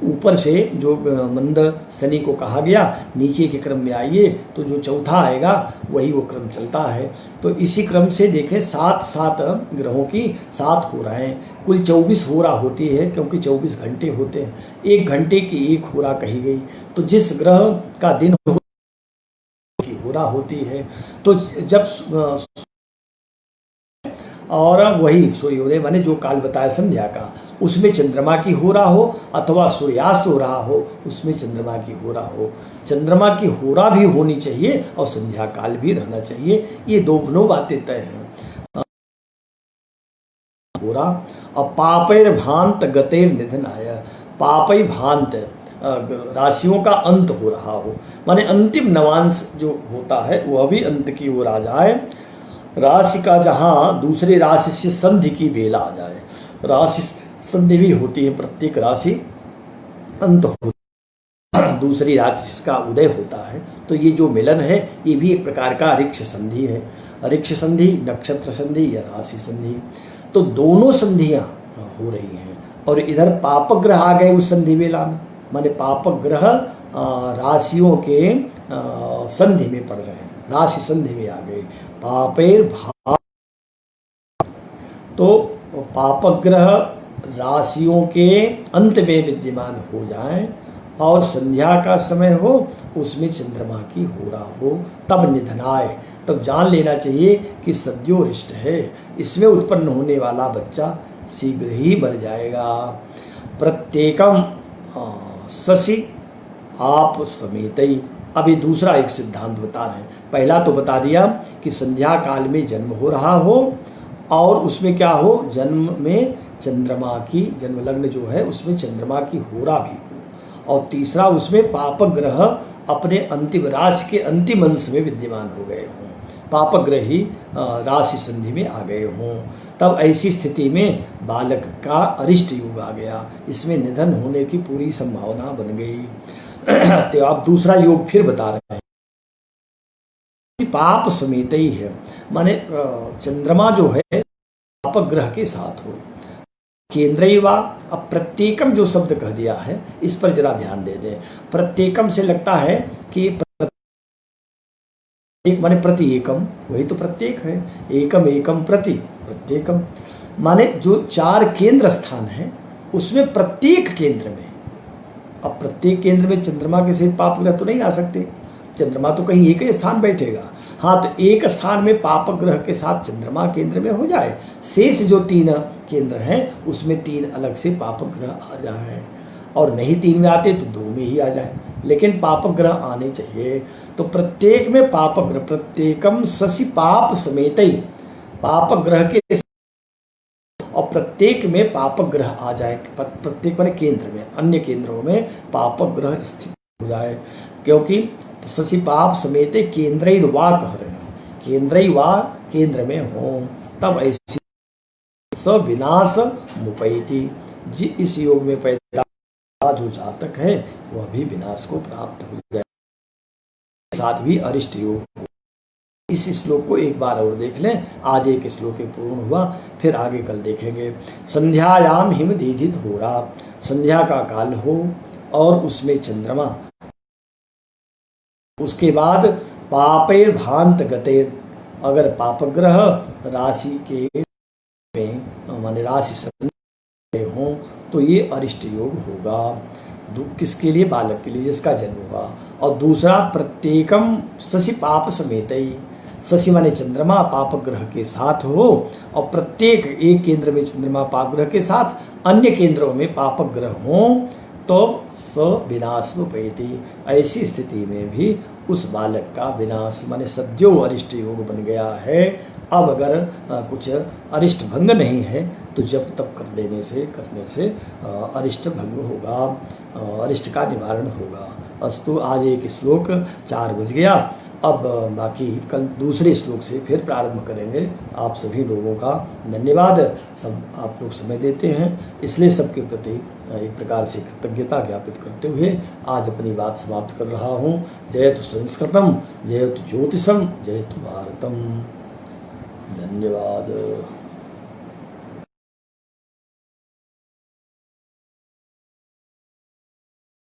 ऊपर से जो मंद शनि को कहा गया, नीचे के क्रम में आइए तो जो चौथा आएगा वही वो क्रम चलता है। तो इसी क्रम से देखें 7 ग्रहों की 7 होरा हैं, कुल 24 होरा होती है, क्योंकि 24 घंटे होते हैं। 1 घंटे की 1 होरा कही गई, तो जिस ग्रह का दिन की होरा होती है, तो जब और वही सूर्योदय माने जो काल बताया संध्या का, उसमें चंद्रमा की होरा हो अथवा सूर्यास्त हो रहा हो, उसमें चंद्रमा की होरा हो। चंद्रमा की होरा भी होनी चाहिए और संध्या काल भी रहना चाहिए, ये दोनों बातें तय हैं। होरा और पापैर भांत गतेर निधन आया, पापै भांत राशियों का अंत हो रहा हो, माने अंतिम नवांश जो होता है वह भी अंत की ओर आ जाए। राशि का जहाँ दूसरे राशि से संधि की बेला आ जाए, राशि संधि भी होती है प्रत्येक राशि अंत हो, दूसरी रात इसका उदय होता है। तो ये जो मिलन है ये भी एक प्रकार का अरिक्ष संधि है। अरिक्ष संधि, नक्षत्र संधि या राशि संधि, तो दोनों संधियां हो रही हैं। और इधर पापग्रह आ गए उस संधि वेला में, माने पापग्रह राशियों के संधि में पड़ रहे हैं, राशि संधि में आ गए। पापेर भाव, तो पापग्रह राशियों के अंत में विद्यमान हो जाएं और संध्या का समय हो, उसमें चंद्रमा की हो रहा हो, तब निधन आए, तब जान लेना चाहिए कि सद्योरिष्ट है, इसमें उत्पन्न होने वाला बच्चा शीघ्र ही मर जाएगा। प्रत्येकम शशि आप समेतई। अभी दूसरा एक सिद्धांत बता रहे हैं। पहला तो बता दिया कि संध्या काल में जन्म हो रहा हो और उसमें क्या हो, जन्म में चंद्रमा की, जन्म लग्न जो है उसमें चंद्रमा की होरा भी हो। और तीसरा उसमें पापग्रह अपने अंतिम राशि के अंतिम अंश में विद्यमान हो गए हों, पापग्रह ही राशि संधि में आ गए हों, तब ऐसी स्थिति में बालक का अरिष्ट योग आ गया, इसमें निधन होने की पूरी संभावना बन गई। तो आप दूसरा योग फिर बता रहे हैं, पाप समेत ही है, माने चंद्रमा जो है पापग्रह के साथ हो। केंद्रैवा, अब प्रत्येकम जो शब्द कह दिया है इस पर जरा ध्यान दे दें। प्रत्येकम से लगता है कि एक माने प्रति एकम, वही तो प्रत्येक है, एकम एकम प्रति प्रत्येकम, माने जो 4 केंद्र स्थान है उसमें प्रत्येक केंद्र में, अब प्रत्येक केंद्र में चंद्रमा के सहित पापग्रह तो नहीं आ सकते, चंद्रमा तो कहीं एक ही स्थान बैठेगा। हाँ, तो एक स्थान में पापग्रह के साथ चंद्रमा केंद्र में हो जाए, शेष जो 3 केंद्र हैं उसमें 3 अलग से पापग्रह आ जाए, और नहीं 3 में आते तो 2 में ही आ जाए, लेकिन पापग्रह आने चाहिए। तो प्रत्येक में पापग्रह, प्रत्येकम शशि पाप समेतई, पापग्रह के, और प्रत्येक में पापग्रह आ जाए, प्रत्येक माने केंद्र में, अन्य केंद्रों में पापग्रह स्थित हो जाए, क्योंकि शशि पाप समेत केंद्र वा कह रहे हैं, केंद्र वा केंद्र में हो, तब ऐसी सविनाश मुपैति, जी इस योग में पैदा जो जातक है वह भी विनाश को प्राप्त हो जाए, साथ भी अरिष्ट योग। इस श्लोक को एक बार और देख लें, आज एक श्लोक पूर्ण हुआ, फिर आगे कल देखेंगे। संध्यायाम हिम दीधित हो रहा, संध्या का काल हो और उसमें चंद्रमा, उसके बाद पापेर भांत गतेर, अगर पापग्रह राशि के में माने राशि संधि हों तो ये अरिष्ट योग होगा। दुख किसके लिए, बालक के लिए जिसका जन्म हुआ। और दूसरा प्रत्येकम शशि पाप समेतई, शशि माने चंद्रमा पापग्रह के साथ हो, और प्रत्येक एक केंद्र में चंद्रमा पापग्रह के साथ, अन्य केंद्रों में पापग्रह हों, तो स विनाश मुपैति, ऐसी स्थिति में भी उस बालक का विनाश माने सद्यो अरिष्ट योग बन गया है। अब अगर कुछ अरिष्ट भंग नहीं है तो जब तब करने से अरिष्ट भंग होगा, अरिष्ट का निवारण होगा। अस्तु, आज एक श्लोक 4 बज गया, अब बाकी कल दूसरे श्लोक से फिर प्रारंभ करेंगे। आप सभी लोगों का धन्यवाद, सब आप लोग समय देते हैं, इसलिए सबके प्रति एक प्रकार से कृतज्ञता ज्ञापित करते हुए आज अपनी बात समाप्त कर रहा हूँ। जयतु संस्कृतम, जयतु ज्योतिषम, जयतु भारतम। धन्यवाद।